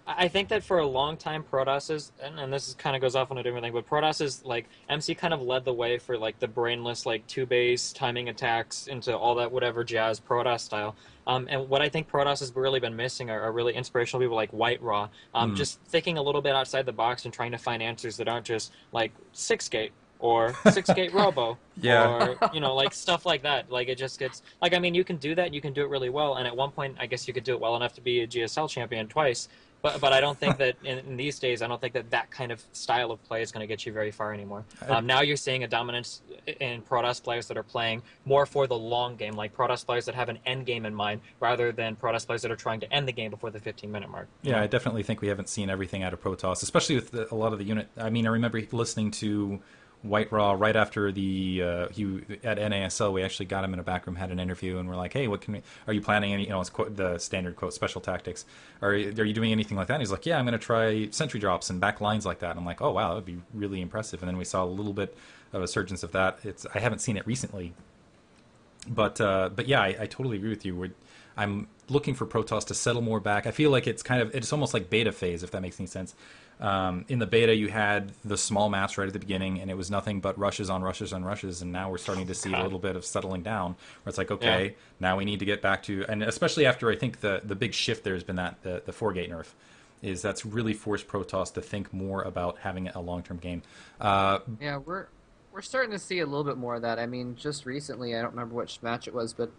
I think that for a long time, Protosses, and this kind of goes off on a different thing, but Protosses, like, MC kind of led the way for, like, the brainless, like, 2-base timing attacks into all that whatever jazz Protoss style. And what I think Protoss has really been missing are really inspirational people like White Raw, just thinking a little bit outside the box and trying to find answers that aren't just, like, 6-gate. Or 6-gate Robo, or, you know, like, stuff like that. Like, it just gets... Like, I mean, you can do that, you can do it really well, and at one point, I guess you could do it well enough to be a GSL champion twice, but I don't think that, in these days, I don't think that kind of style of play is going to get you very far anymore. Now you're seeing a dominance in Protoss players that are playing more for the long game, like Protoss players that have an end game in mind, rather than Protoss players that are trying to end the game before the 15-minute mark.
Yeah, I definitely think we haven't seen everything out of Protoss, especially with a lot of the unit... I mean, I remember listening to White Raw right after he at NASL. We actually got him in a back room, had an interview, and we're like, "Hey, are you planning any? You know, it's the standard quote special tactics. Are you doing anything like that?" And he's like, "Yeah, I'm going to try sentry drops and back lines like that." And I'm like, "Oh wow, that would be really impressive." And then we saw a little bit of a surgence of that. I haven't seen it recently, but yeah, I totally agree with you. I'm looking for Protoss to settle more back. I feel like it's almost like beta phase, if that makes any sense. In the beta, you had the small maps right at the beginning, and it was nothing but rushes on rushes on rushes, and now we're starting to see a little bit of settling down, where it's like, okay, now we need to get back to, and especially after I think the big shift there has been that the 4-gate nerf, that's really forced Protoss to think more about having a long-term game.
Yeah, we're starting to see a little bit more of that. I mean, just recently, I don't remember which match it was, but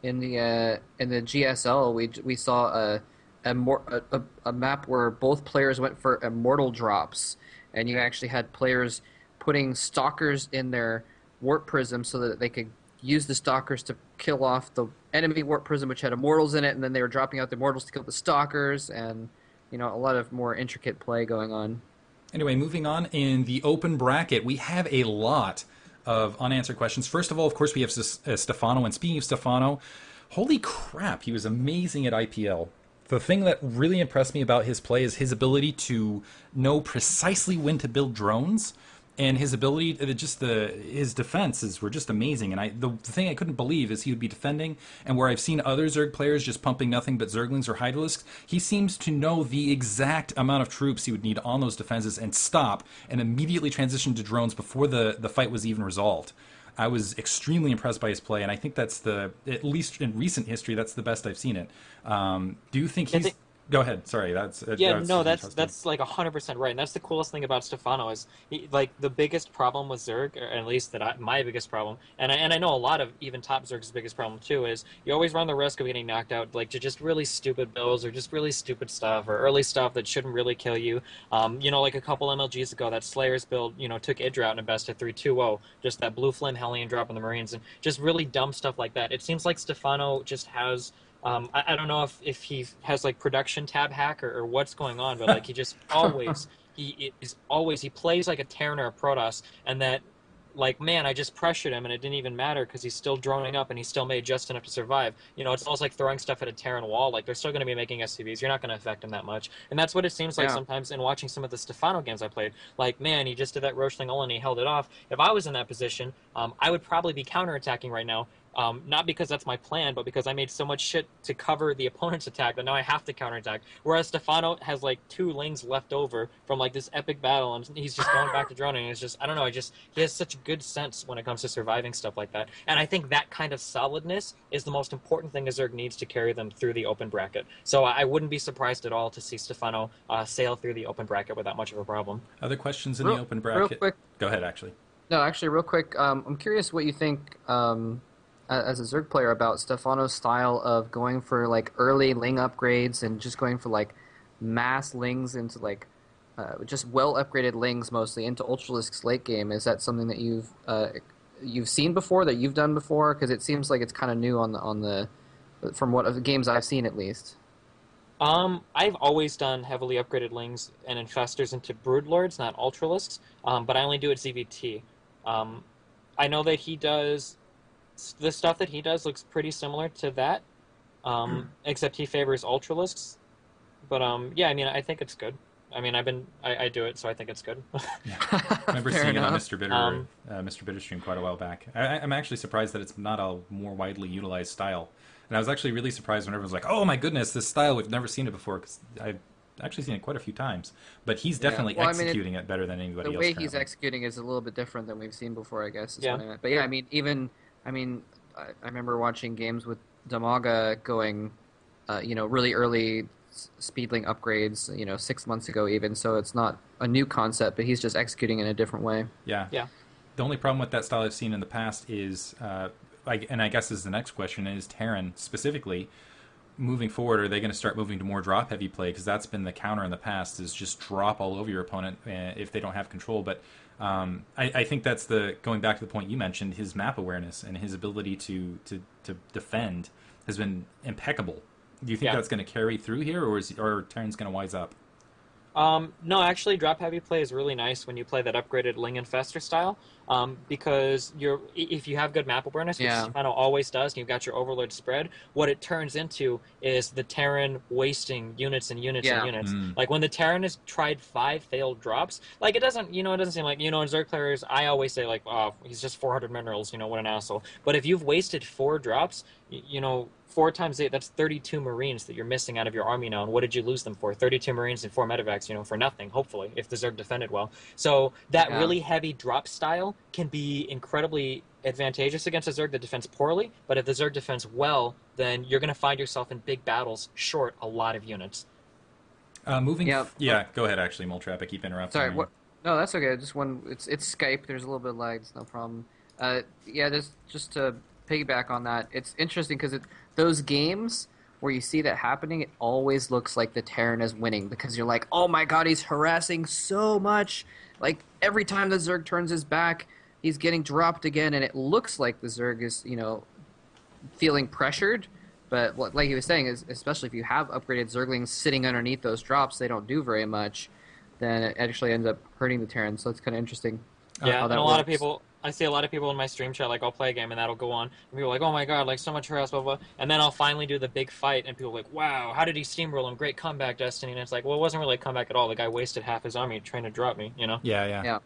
in the GSL, we saw a map where both players went for immortal drops, and you actually had players putting stalkers in their warp prism so that they could use the stalkers to kill off the enemy warp prism, which had immortals in it, and then they were dropping out the immortals to kill the stalkers, and, you know, a lot of more intricate play going on.
Anyway, moving on in the open bracket, we have a lot of unanswered questions. First of all, of course, we have Stefano. And speaking of Stefano, holy crap, he was amazing at IPL. The thing that really impressed me about his play is his ability to know precisely when to build drones, and his ability, his defenses were just amazing. And the thing I couldn't believe is he would be defending, and where I've seen other Zerg players just pumping nothing but Zerglings or Hydralisks, he seems to know the exact amount of troops he would need on those defenses and stop and immediately transition to drones before the fight was even resolved. I was extremely impressed by his play, and I think that's at least in recent history, that's the best I've seen it. Do you think he's... Go ahead. Sorry, that's
that's like 100% right, and that's the coolest thing about Stefano is like the biggest problem with Zerg, or at least my biggest problem, and I know a lot of even top Zerg's biggest problem too, is you always run the risk of getting knocked out like to just really stupid builds or just really stupid stuff or early stuff that shouldn't really kill you. Like a couple MLGs ago, that Slayer's build took Idra out in a best of 3 2-0, just that blue flame Hellion drop on the Marines and just really dumb stuff like that. It seems like Stefano just has. I don't know if he has like production tab hack or what's going on, but like he just he plays like a Terran or a Protoss, and that like, man, I just pressured him and it didn't even matter because he's still droning up and he still made just enough to survive. It's almost like throwing stuff at a Terran wall. Like they're still going to be making SCVs. You're not going to affect him that much, and that's what it seems like sometimes in watching some of the Stefano games I played. Like, man, he just did that Roche thing all and he held it off. If I was in that position, I would probably be counterattacking right now. Not because that's my plan, but because I made so much shit to cover the opponent's attack that now I have to counterattack. Whereas Stefano has like 2 lings left over from like this epic battle, and he's just going back to droning. It's just, I don't know, he has such good sense when it comes to surviving stuff like that. And I think that kind of solidness is the most important thing a Zerg needs to carry them through the open bracket. So I wouldn't be surprised at all to see Stefano sail through the open bracket without much of a problem.
Other questions in the open bracket?
Real quick.
Go ahead, actually.
No, actually, real quick. I'm curious what you think. As a Zerg player about Stefano's style of going for like early ling upgrades and just going for like mass lings into like just well upgraded lings mostly into Ultralisks late game. Is that something that you've seen before, that you've done before? Because it seems like it's kind of new on the from what of the games I've seen at least.
I've always done heavily upgraded lings and infestors into Broodlords, not Ultralisks, but I only do it ZVT. I know that he does. The stuff that he does looks pretty similar to that, except he favors Ultralisks. But yeah, I mean, I think it's good. I mean, I do it, so I think it's good.
Yeah. I remember seeing it on Mr. Bitter stream quite a while back. I'm actually surprised that it's not a more widely utilized style. And I was actually really surprised when everyone was like, "Oh my goodness, this style, we've never seen it before." Because I've actually seen it quite a few times. But he's definitely executing it better than anybody else.
The way he's executing is a little bit different than we've seen before, I guess. Is what I meant. But yeah, I remember watching games with Damaga going, really early speedling upgrades, 6 months ago even. So it's not a new concept, but he's just executing in a different way.
Yeah. The only problem with that style I've seen in the past is, and I guess this is the next question, is Terran specifically moving forward, are they going to start moving to more drop heavy play? Because that's been the counter in the past, is just drop all over your opponent if they don't have control. But I think that's going back to the point you mentioned, his map awareness and his ability to defend has been impeccable. Do you think that's going to carry through here, or Terran's going to wise up?
No, actually, drop heavy play is really nice when you play that upgraded Ling Infestor style, because if you have good map awareness, which Stefano always does, and you've got your Overlord spread, what it turns into is the Terran wasting units and units and units. Like when the Terran has tried 5 failed drops, like it doesn't seem like, in Zerg players, I always say like, oh, he's just 400 minerals, what an asshole. But if you've wasted 4 drops, 4 times 8, that's 32 Marines that you're missing out of your army now. And what did you lose them for? 32 Marines and 4 medevacs, for nothing, hopefully, if the Zerg defended well. So that really heavy drop style can be incredibly advantageous against a Zerg that defends poorly. But if the Zerg defends well, then you're going to find yourself in big battles short a lot of units.
Go ahead, actually, Moltrap. I keep interrupting.
Sorry, what? No, that's okay. Just it's Skype. There's a little bit of lag. It's no problem. Just to piggyback on that, it's interesting because those games where you see that happening, it always looks like the Terran is winning because you're like, oh my god, he's harassing so much. Like every time the Zerg turns his back, he's getting dropped again, and it looks like the Zerg is, feeling pressured. But like he was saying, is especially if you have upgraded Zerglings sitting underneath those drops, they don't do very much. then it actually ends up hurting the Terran. So it's kind of interesting
Yeah,
how
and a
that
lot of
works.
people, I see a lot of people in my stream chat, like I'll play a game and that'll go on, and people are like, oh my god, like so much harass, blah, blah, blah. And then I'll finally do the big fight, and people are like, wow, how did he steamroll him? Great comeback, Destiny. And it's like, well, it wasn't really a comeback at all. The guy wasted half his army trying to drop me, you know?
Yeah, yeah.
Yeah.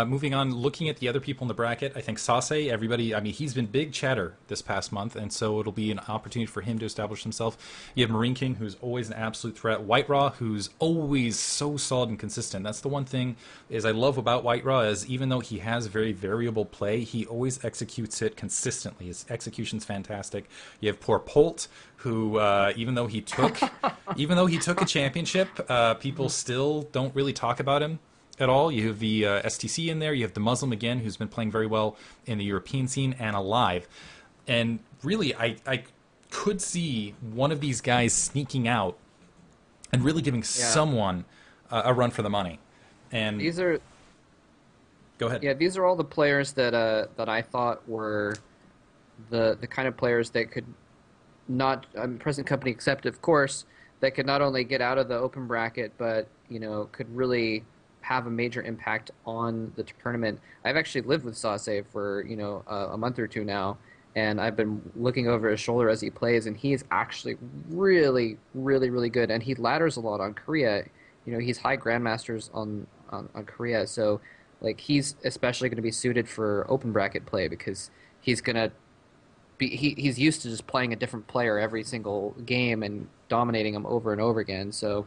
Moving on, looking at the other people in the bracket, I think Sase, everybody, I mean, he's been big chatter this past month, and so it'll be an opportunity for him to establish himself. You have Marine King, who's always an absolute threat. White Raw, who's always so solid and consistent. That's the one thing is I love about White Raw is even though he has very variable play, he always executes it consistently. His execution's fantastic. You have poor Polt, who even though he took a championship, people still don't really talk about him at all. You have the STC in there. You have the Muslim again, who's been playing very well in the European scene and alive. And really, I could see one of these guys sneaking out and really giving someone a run for the money. And
These are
go ahead.
Yeah, these are all the players that I thought were the kind of players that could not present company except of course that could not only get out of the open bracket but could really have a major impact on the tournament. I've actually lived with Sase for a month or two now, and I've been looking over his shoulder as he plays, and he is actually really, really, really good. And he ladders a lot on Korea. He's high grandmasters on Korea, so like he's especially going to be suited for open bracket play because he's going to he's used to just playing a different player every single game and dominating them over and over again. So,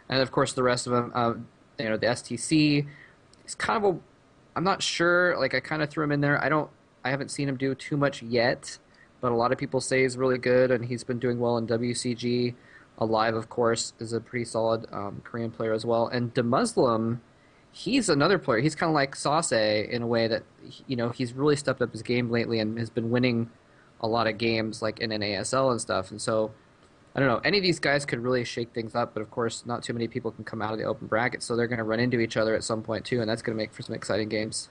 and of course the rest of them, the STC, is kind of a. I'm not sure. Like I kind of threw him in there. I haven't seen him do too much yet, but a lot of people say he's really good, and he's been doing well in WCG. Alive, of course, is a pretty solid Korean player as well. And DeMuslim, he's another player. He's kind of like Sase in a way that he's really stepped up his game lately and has been winning a lot of games like in NASL and stuff. And so I don't know. Any of these guys could really shake things up, but of course, not too many people can come out of the open bracket, so they're going to run into each other at some point too, and that's going to make for some exciting games.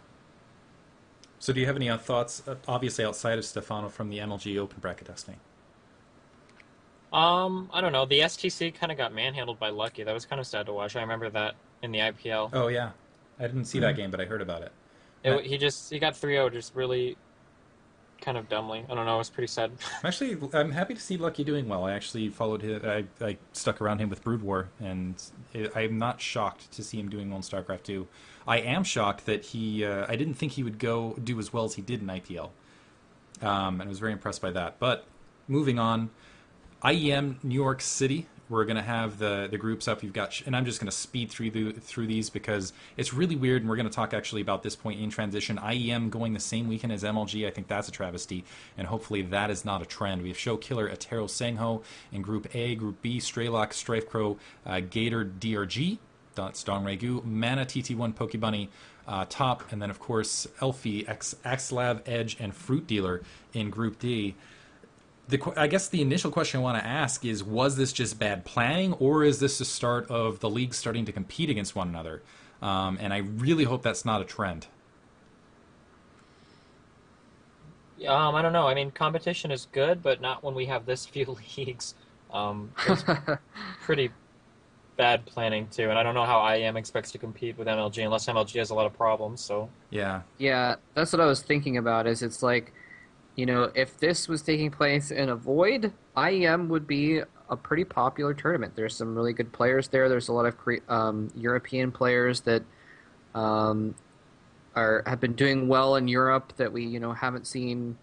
So do you have any thoughts, obviously outside of Stefano, from the MLG Open Bracket Destiny?
I don't know. The STC kind of got manhandled by Lucky. That was kind of sad to watch. I remember that in the IPL.
Oh, yeah. I didn't see that game, but I heard about it.
He got 3-0 just really kind of dumbly. I don't know. It was pretty sad.
I'm happy to see Lucky doing well. I actually followed him. I stuck around him with Brood War, and I'm not shocked to see him doing well in StarCraft 2. I am shocked that I didn't think he would do as well as he did in IPL. And I was very impressed by that. But moving on, IEM New York City. We're going to have the groups up. You've got, and I'm just going to speed through these because it's really weird, and we're going to talk actually about this point in transition. IEM going the same weekend as MLG, I think that's a travesty, and hopefully that is not a trend. We have Show Killer, Atero Sangho in Group A. Group B, Straylock, Strife Crow, Gator DRG, that's Don Regu, Mana TT1 Pokebunny, top, and then of course Elfie, Axlab, Edge, and Fruit Dealer in Group D. I guess the initial question I want to ask is, was this just bad planning, or is this the start of the league starting to compete against one another? And I really hope that's not a trend.
I don't know. I mean, competition is good, but not when we have this few leagues. It's pretty bad planning, too. And I don't know how IEM expects to compete with MLG unless MLG has a lot of problems, so...
Yeah.
Yeah, that's what I was thinking about, is it's like... if this was taking place in a void, IEM would be a pretty popular tournament. There's some really good players there. There's a lot of European players that have been doing well in Europe that we haven't seen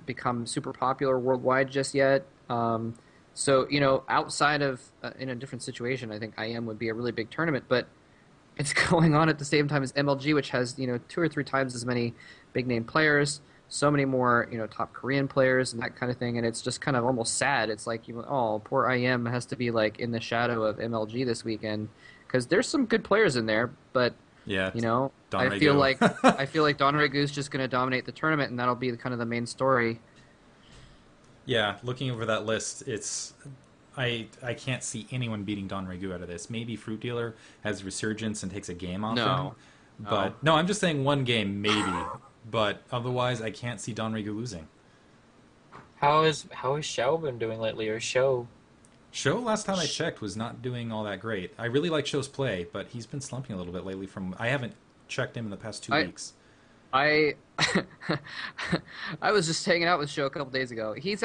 become super popular worldwide just yet. So outside of in a different situation, I think IEM would be a really big tournament. But it's going on at the same time as MLG, which has 2 or 3 times as many big name players. So many more, top Korean players and that kind of thing, and it's just kind of almost sad. It's like, poor IM has to be like in the shadow of MLG this weekend, because there's some good players in there, but
yeah,
I feel like Don Regu's just going to dominate the tournament, and that'll be kind of the main story.
Yeah, looking over that list, I can't see anyone beating Don Regu out of this. Maybe Fruit Dealer has resurgence and takes a game off him. But no, I'm just saying one game, maybe. But otherwise, I can't see Don Regu losing.
How is Xiao been doing lately, or Show?
Show last time I checked was not doing all that great. I really like Show's play, but he's been slumping a little bit lately. From I haven't checked him in the past two
I
weeks.
I I was just hanging out with Sho a couple days ago. He's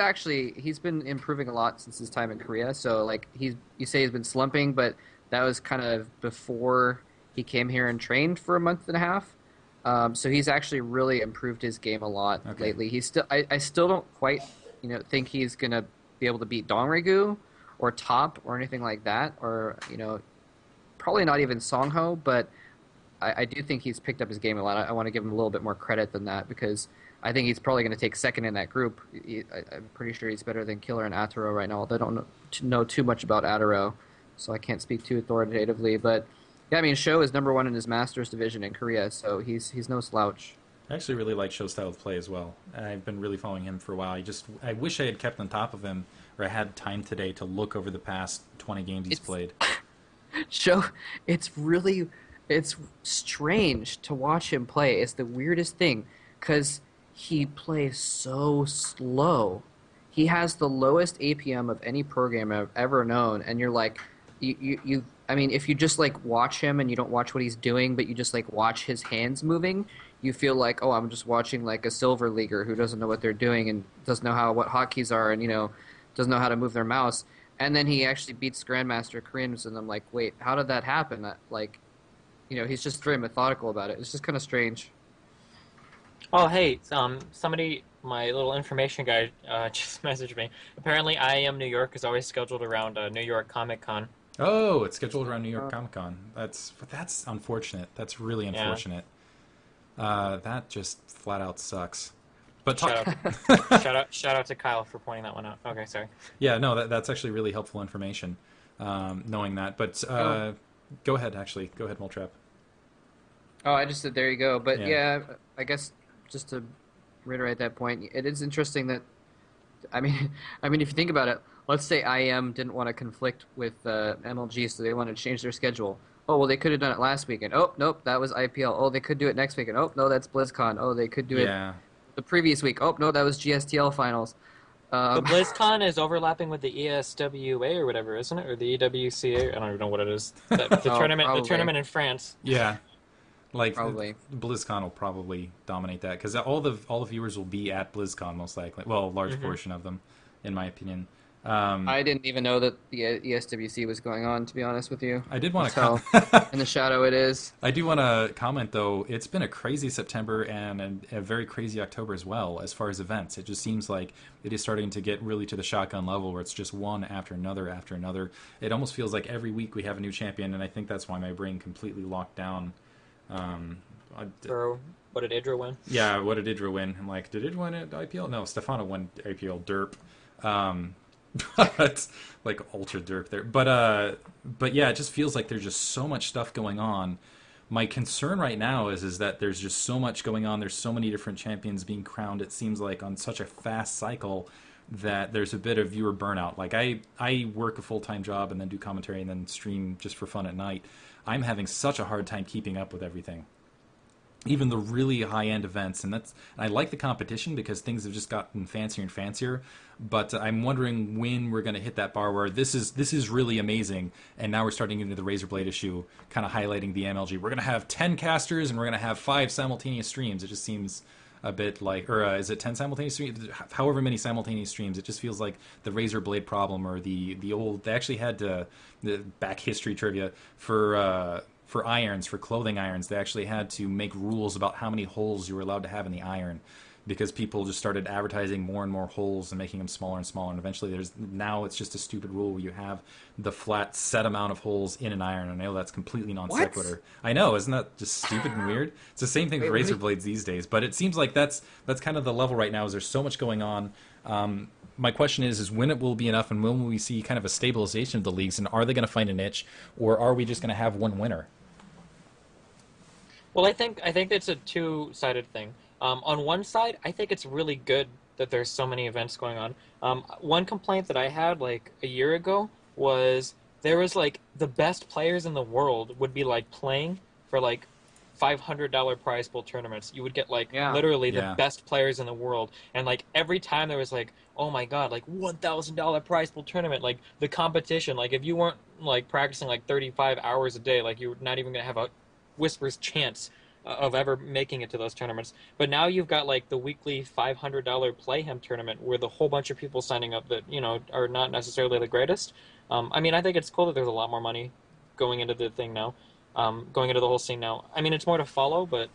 been improving a lot since his time in Korea. So like you say he's been slumping, but that was kind of before he came here and trained for a month and a half. So he's actually really improved his game a lot
Okay.
lately. I still don't quite think he's gonna be able to beat Dongregu or Top or anything like that, or probably not even Songho, but I do think he's picked up his game a lot. I want to give him a little bit more credit than that because I think he's probably going to take second in that group. I'm pretty sure he's better than Killer and Ataro right now. Although I don't know too much about Ataro, so I can't speak too authoritatively. But yeah, I mean, Sho is number one in his Masters division in Korea, so he's no slouch.
I actually really like Show's style of play as well. I've been really following him for a while. I wish I had kept on top of him, or I had time today to look over the past 20 games he's
It's
played.
Sho, it's strange to watch him play. It's the weirdest thing because he plays so slow. He has the lowest APM of any program I've ever known, and you're like, I mean, if you just like watch him and you don't watch what he's doing, but you just like watch his hands moving, you feel like, oh, I'm just watching like a silver leaguer who doesn't know what they're doing and doesn't know what hotkeys are, and doesn't know how to move their mouse. And then he actually beats Grandmaster Koreans, and I'm like, wait, how did that happen? Like, he's just very methodical about it. It's just kind of strange.
Oh, hey, somebody, my little information guy, just messaged me. Apparently, I Am New York is always scheduled around New York Comic Con.
Oh, it's scheduled around New York
Uh,
Comic Con. That's unfortunate. That's really
Yeah.
unfortunate. That just flat out sucks. But
Shout
talk.
out, shout out to Kyle for pointing that one out. Okay, sorry.
Yeah, no, that's actually really helpful information, knowing that. But
oh,
go ahead, actually. Go ahead, Moltrap.
oh, I just said there you go. But
Yeah.
yeah, I guess just to reiterate that point, it is interesting that I mean, I mean, if you think about it, let's say IM didn't want to conflict with MLG, so they wanted to change their schedule. Oh, well, they could have done it last weekend. Oh, nope, that was IPL. Oh, they could do it next weekend. Oh, no, that's BlizzCon. Oh, they could do it
Yeah.
the previous week. Oh, no, that was GSTL finals.
But
Um,
BlizzCon is overlapping with the ESWA or whatever, isn't it? Or the EWCA? I don't even know what it is. The
oh,
tournament, the
probably,
tournament in France.
Yeah. Like
probably.
BlizzCon will probably dominate that because all the viewers will be at BlizzCon most likely. Well, a large
Hmm.
portion of them, in my opinion.
I didn't even know that the ESWC was going on, to be honest with you.
I did want
That's
to
how
com-
in the shadow it is.
I do want to comment though. It's been a crazy September and a very crazy October as well as far as events. It just seems like it is starting to get really to the shotgun level where it's just one after another after another. It almost feels like every week we have a new champion, and I think that's why my brain completely locked down. Um, I,
Or what did Idra win?
yeah, what did Idra win? I'm like, did Idra win at IPL? No, Stefano won IPL derp. Um, but like ultra derp there. But yeah, it just feels like there's just so much stuff going on. My concern right now is that there's just so much going on. There's so many different champions being crowned. It seems like on such a fast cycle that there's a bit of viewer burnout. Like I work a full-time job and then do commentary and then stream just for fun at night. I'm having such a hard time keeping up with everything, even the really high end events. And I like the competition because things have just gotten fancier and fancier, but I'm wondering when we're going to hit that bar where this is really amazing, and now we're starting into the razor blade issue, kind of highlighting the MLG. We're going to have 10 casters and we're going to have 5 simultaneous streams. It just seems a bit like, or is it 10 simultaneous streams? However many simultaneous streams, it just feels like the razor blade problem, or the old, they actually had the back history trivia for irons, for clothing irons. They actually had to make rules about how many holes you were allowed to have in the iron, because people just started advertising more and more holes and making them smaller and smaller. And eventually, now it's just a stupid rule where you have the flat set amount of holes in an iron. And I know that's completely non
What?
sequitur. I know, isn't that just stupid and weird? It's the same thing with
Wait,
razor blades these days. But it seems like that's kind of the level right now. Is there's so much going on. My question is when it will be enough, and when will we see kind of a stabilization of the leagues, and are they going to find a niche, or are we just going to have one winner?
Well, I think it's a two-sided thing. On one side, I think it's really good that there's so many events going on. One complaint that I had like a year ago was there was like the best players in the world would be like playing for like $500 prize pool tournaments. You would get like
Yeah.
literally the
Yeah.
best players in the world, and like every time there was like, oh my god, like $1,000 prize pool tournament, like the competition, like if you weren't like practicing like 35 hours a day, like you're not even gonna have a whisper's chance of ever making it to those tournaments. But now you've got like the weekly $500 Playham tournament with a whole bunch of people signing up that are not necessarily the greatest. I mean, I think it's cool that there's a lot more money going into the thing now, going into the whole scene now. I mean, it's more to follow, but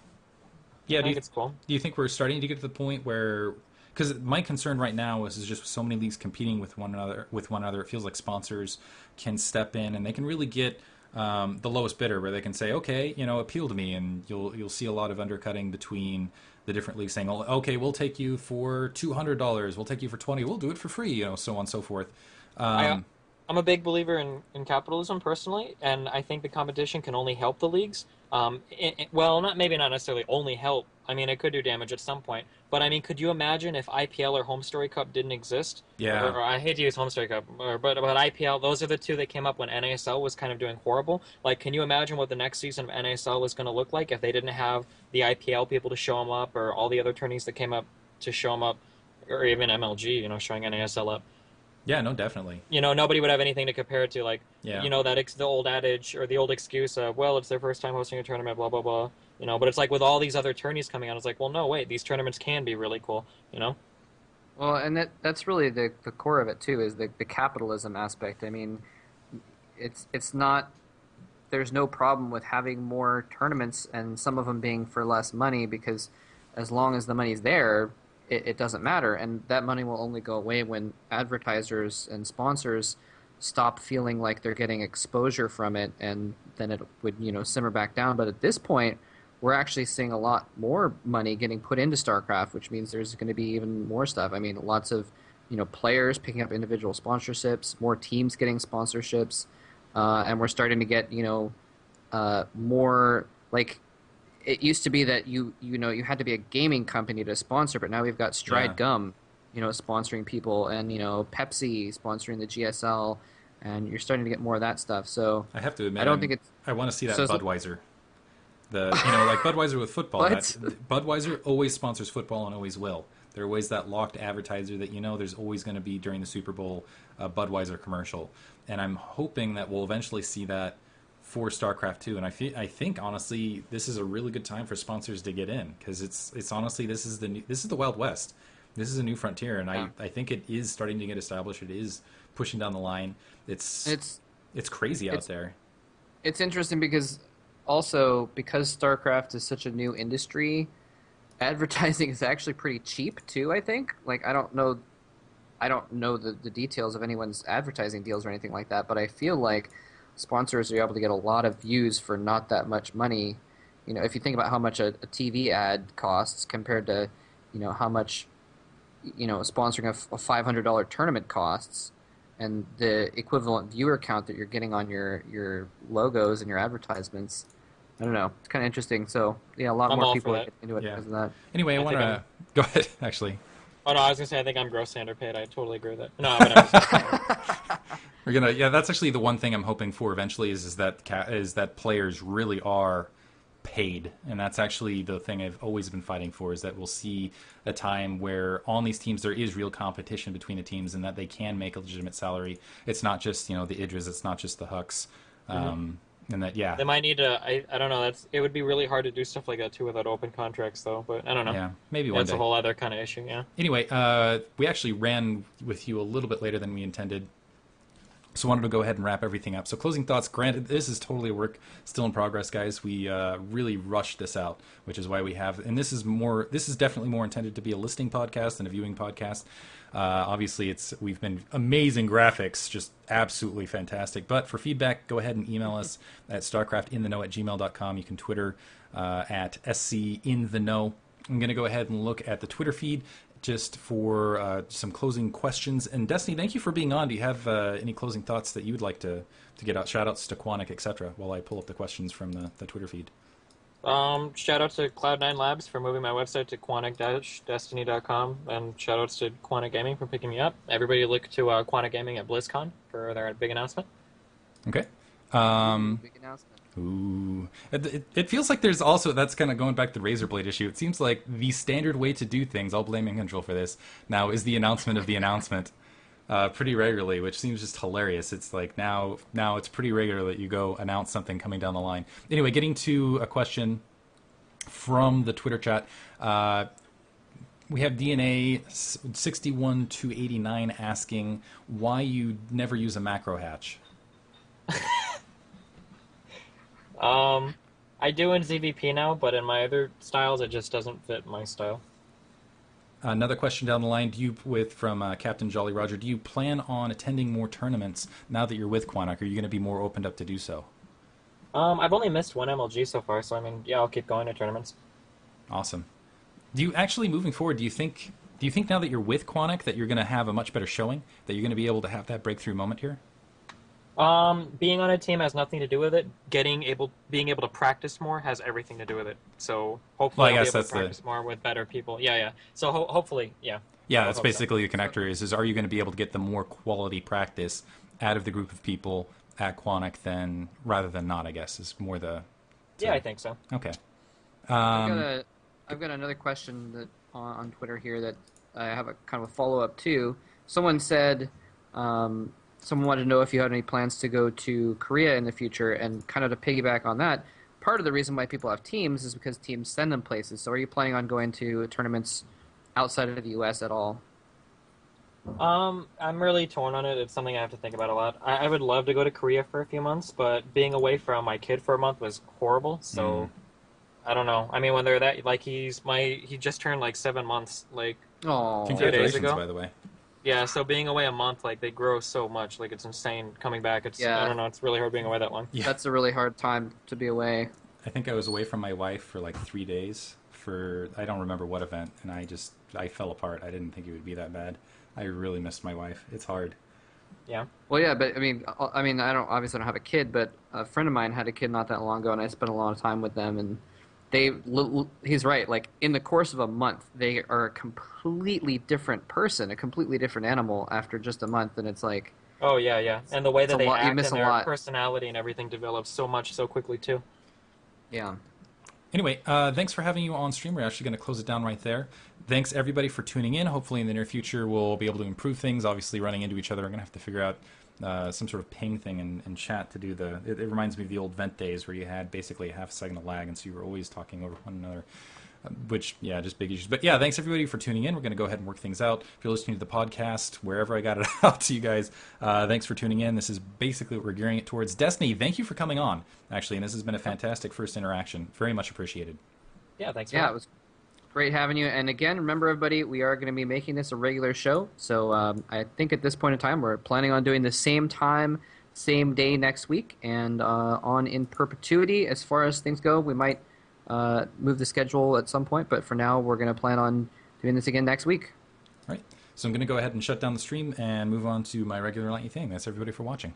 Yeah.
I think it's cool.
Do you think we're starting to get to the point where? Because my concern right now is just so many leagues competing with one another. It feels like sponsors can step in and they can really get the lowest bidder, where they can say, okay, appeal to me, and you'll see a lot of undercutting between the different leagues saying, oh, okay, we'll take you for $200, we'll take you for 20, we'll do it for free, so on and so forth.
I I'm a big believer in capitalism personally, and I think the competition can only help the leagues. Well, not necessarily only help. I mean, it could do damage at some point. But I mean, could you imagine if IPL or Home Story Cup didn't exist?
Yeah.
Or I hate to use Home Story Cup, but IPL. Those are the two that came up when NASL was kind of doing horrible. Like, can you imagine what the next season of NASL was going to look like if they didn't have the IPL people to show them up, or all the other tourneys that came up to show them up, or even MLG, showing NASL up?
Yeah, no, definitely.
Nobody would have anything to compare it to. Like,
Yeah.
the old adage or the old excuse of, well, it's their first time hosting a tournament, blah blah blah. But it's like with all these other tourneys coming out, it's like, well, no, wait, these tournaments can be really cool.
Well, and that's really the core of it too, is the capitalism aspect. I mean, it's not, there's no problem with having more tournaments and some of them being for less money, because as long as the money's there, it doesn't matter, and that money will only go away when advertisers and sponsors stop feeling like they're getting exposure from it, and then it would simmer back down. But at this point, we're actually seeing a lot more money getting put into StarCraft, which means there's going to be even more stuff. I mean, lots of players picking up individual sponsorships, more teams getting sponsorships, and we're starting to get more, like, it used to be that you had to be a gaming company to sponsor, but now we've got Stride
Yeah.
Gum, sponsoring people, and Pepsi sponsoring the GSL, and you're starting to get more of that stuff. So
I have to admit,
I don't think it's
I want to see that
so.
Budweiser. Like Budweiser with football.
What?
Budweiser always sponsors football and always will. They're always that locked advertiser that there's always going to be during the Super Bowl a Budweiser commercial, and I'm hoping that we'll eventually see that for StarCraft 2. And I think honestly, this is a really good time for sponsors to get in, because it's honestly, this is the Wild West. This is a new frontier, and
Yeah.
I think it is starting to get established. It is pushing down the line. It's crazy out there.
It's interesting because StarCraft is such a new industry, advertising is actually pretty cheap too, I think. Like, I don't know the details of anyone's advertising deals or anything like that, but I feel like sponsors are able to get a lot of views for not that much money. If you think about how much a TV ad costs compared to how much sponsoring a $500 tournament costs, and the equivalent viewer count that you're getting on your logos and your advertisements. I don't know. It's kind of interesting. So yeah, a lot
I'm
more
all
people
for
are
that.
getting into it
Yeah.
because of that.
Anyway, I
I
want
think
to go ahead. Actually,
Oh no, I was gonna say I think I'm grossly underpaid. I totally agree with that. No, but I was
we're gonna. Yeah, that's actually the one thing I'm hoping for eventually is that players really are paid, and that's actually the thing I've always been fighting for, is that we'll see a time where on these teams there is real competition between the teams, and that they can make a legitimate salary. It's not just the Idris, it's not just the Hucks, and that
They might need to. I don't know. It would be really hard to do stuff like that too without open contracts, though. But I don't know.
yeah, maybe one
That's
day.
a whole other kind of issue. Yeah.
Anyway, we actually ran with you a little bit later than we intended, so I wanted to go ahead and wrap everything up. So closing thoughts, granted, this is totally work still in progress, guys. We really rushed this out, which is why we have, and this is definitely more intended to be a listing podcast than a viewing podcast. Obviously, we've been amazing graphics, just absolutely fantastic. But for feedback, go ahead and email us at starcraftintheknow@gmail.com. You can Twitter at SCInTheKnow. I'm going to go ahead and look at the Twitter feed just for some closing questions. And Destiny, thank you for being on. Do you have any closing thoughts that you would like to get out? Shout outs to Quantic, etc. while I pull up the questions from the Twitter feed.
Shout out to Cloud9 Labs for moving my website to quantic-destiny.com, and shout outs to Quantic Gaming for picking me up. Everybody look to Quantic Gaming at BlizzCon for their big announcement.
Okay.
Big announcement.
Ooh. It feels like there's also, that's kind of going back to the Razor Blade issue. It seems like the standard way to do things, I'll blame Control for this, now is the announcement of the announcement pretty regularly, which seems just hilarious. It's like now it's pretty regular that you go announce something coming down the line. Anyway, getting to a question from the Twitter chat. We have DNA 61289 asking why you never use a macro hatch.
I do in ZVP now, but in my other styles, it just doesn't fit my style.
Another question down the line, from Captain Jolly Roger. Do you plan on attending more tournaments now that you're with Quantic? Are you going to be more opened up to do so?
I've only missed one MLG so far, so I mean, yeah, I'll keep going to tournaments.
Awesome. Do you actually, moving forward, do you think now that you're with Quantic that you're going to have a much better showing? That you're going to be able to have that breakthrough moment here?
Being on a team has nothing to do with it. Being able to practice more has everything to do with it. So hopefully I'll be able to practice more with better people. Yeah. So hopefully, yeah.
Yeah, that's basically the connector is are you going to be able to get the more quality practice out of the group of people at Quantic rather than not, I guess, is more the...
Yeah, I think so.
Okay.
I've got another question that on Twitter here that I have a kind of a follow-up to. Someone said... someone wanted to know if you had any plans to go to Korea in the future, and kind of to piggyback on that, part of the reason why people have teams is because teams send them places. So are you planning on going to tournaments outside of the U.S. at all?
I'm really torn on it. It's something I have to think about a lot. I would love to go to Korea for a few months, but being away from my kid for a month was horrible, so I don't know. I mean, when they're that, like, he just turned, like, 7 months, like,
Oh,
2 days
Congratulations,
ago.
by the way.
Yeah, so being away a month, like, they grow so much. Like, it's insane coming back. I don't know, it's really hard being away that long.
Yeah.
that's a really hard time to be away.
I think I was away from my wife for like 3 days for, I don't remember what event, and I fell apart. I didn't think it would be that bad. I really missed my wife. It's hard.
Yeah.
Well, yeah, but I mean, I don't obviously don't have a kid, but a friend of mine had a kid not that long ago, and I spent a lot of time with them, and he's right. Like, in the course of a month, they are a completely different person, a completely different animal after just a month, and it's like...
Oh, yeah. And the way that they act and
miss a
their
lot.
personality and everything develops so much so quickly, too.
Yeah.
Anyway, thanks for having you on stream. We're actually going to close it down right there. Thanks, everybody, for tuning in. Hopefully, in the near future, we'll be able to improve things. Obviously, running into each other, we're going to have to figure out some sort of ping thing in chat to do the... It reminds me of the old vent days where you had basically a half a second of lag, and so you were always talking over one another. Which, yeah, just big issues. But yeah, thanks everybody for tuning in. We're going to go ahead and work things out. If you're listening to the podcast, wherever I got it out to you guys, thanks for tuning in. This is basically what we're gearing it towards. Destiny, thank you for coming on, actually, and this has been a fantastic first interaction. Very much appreciated.
Yeah, thanks.
Yeah, it was great having you. And again, remember, everybody, we are going to be making this a regular show. So I think at this point in time, we're planning on doing the same time, same day next week, and on in perpetuity. As far as things go, we might move the schedule at some point, but for now, we're going to plan on doing this again next week.
All right. So I'm going to go ahead and shut down the stream and move on to my regular nightly thing. Thanks everybody for watching.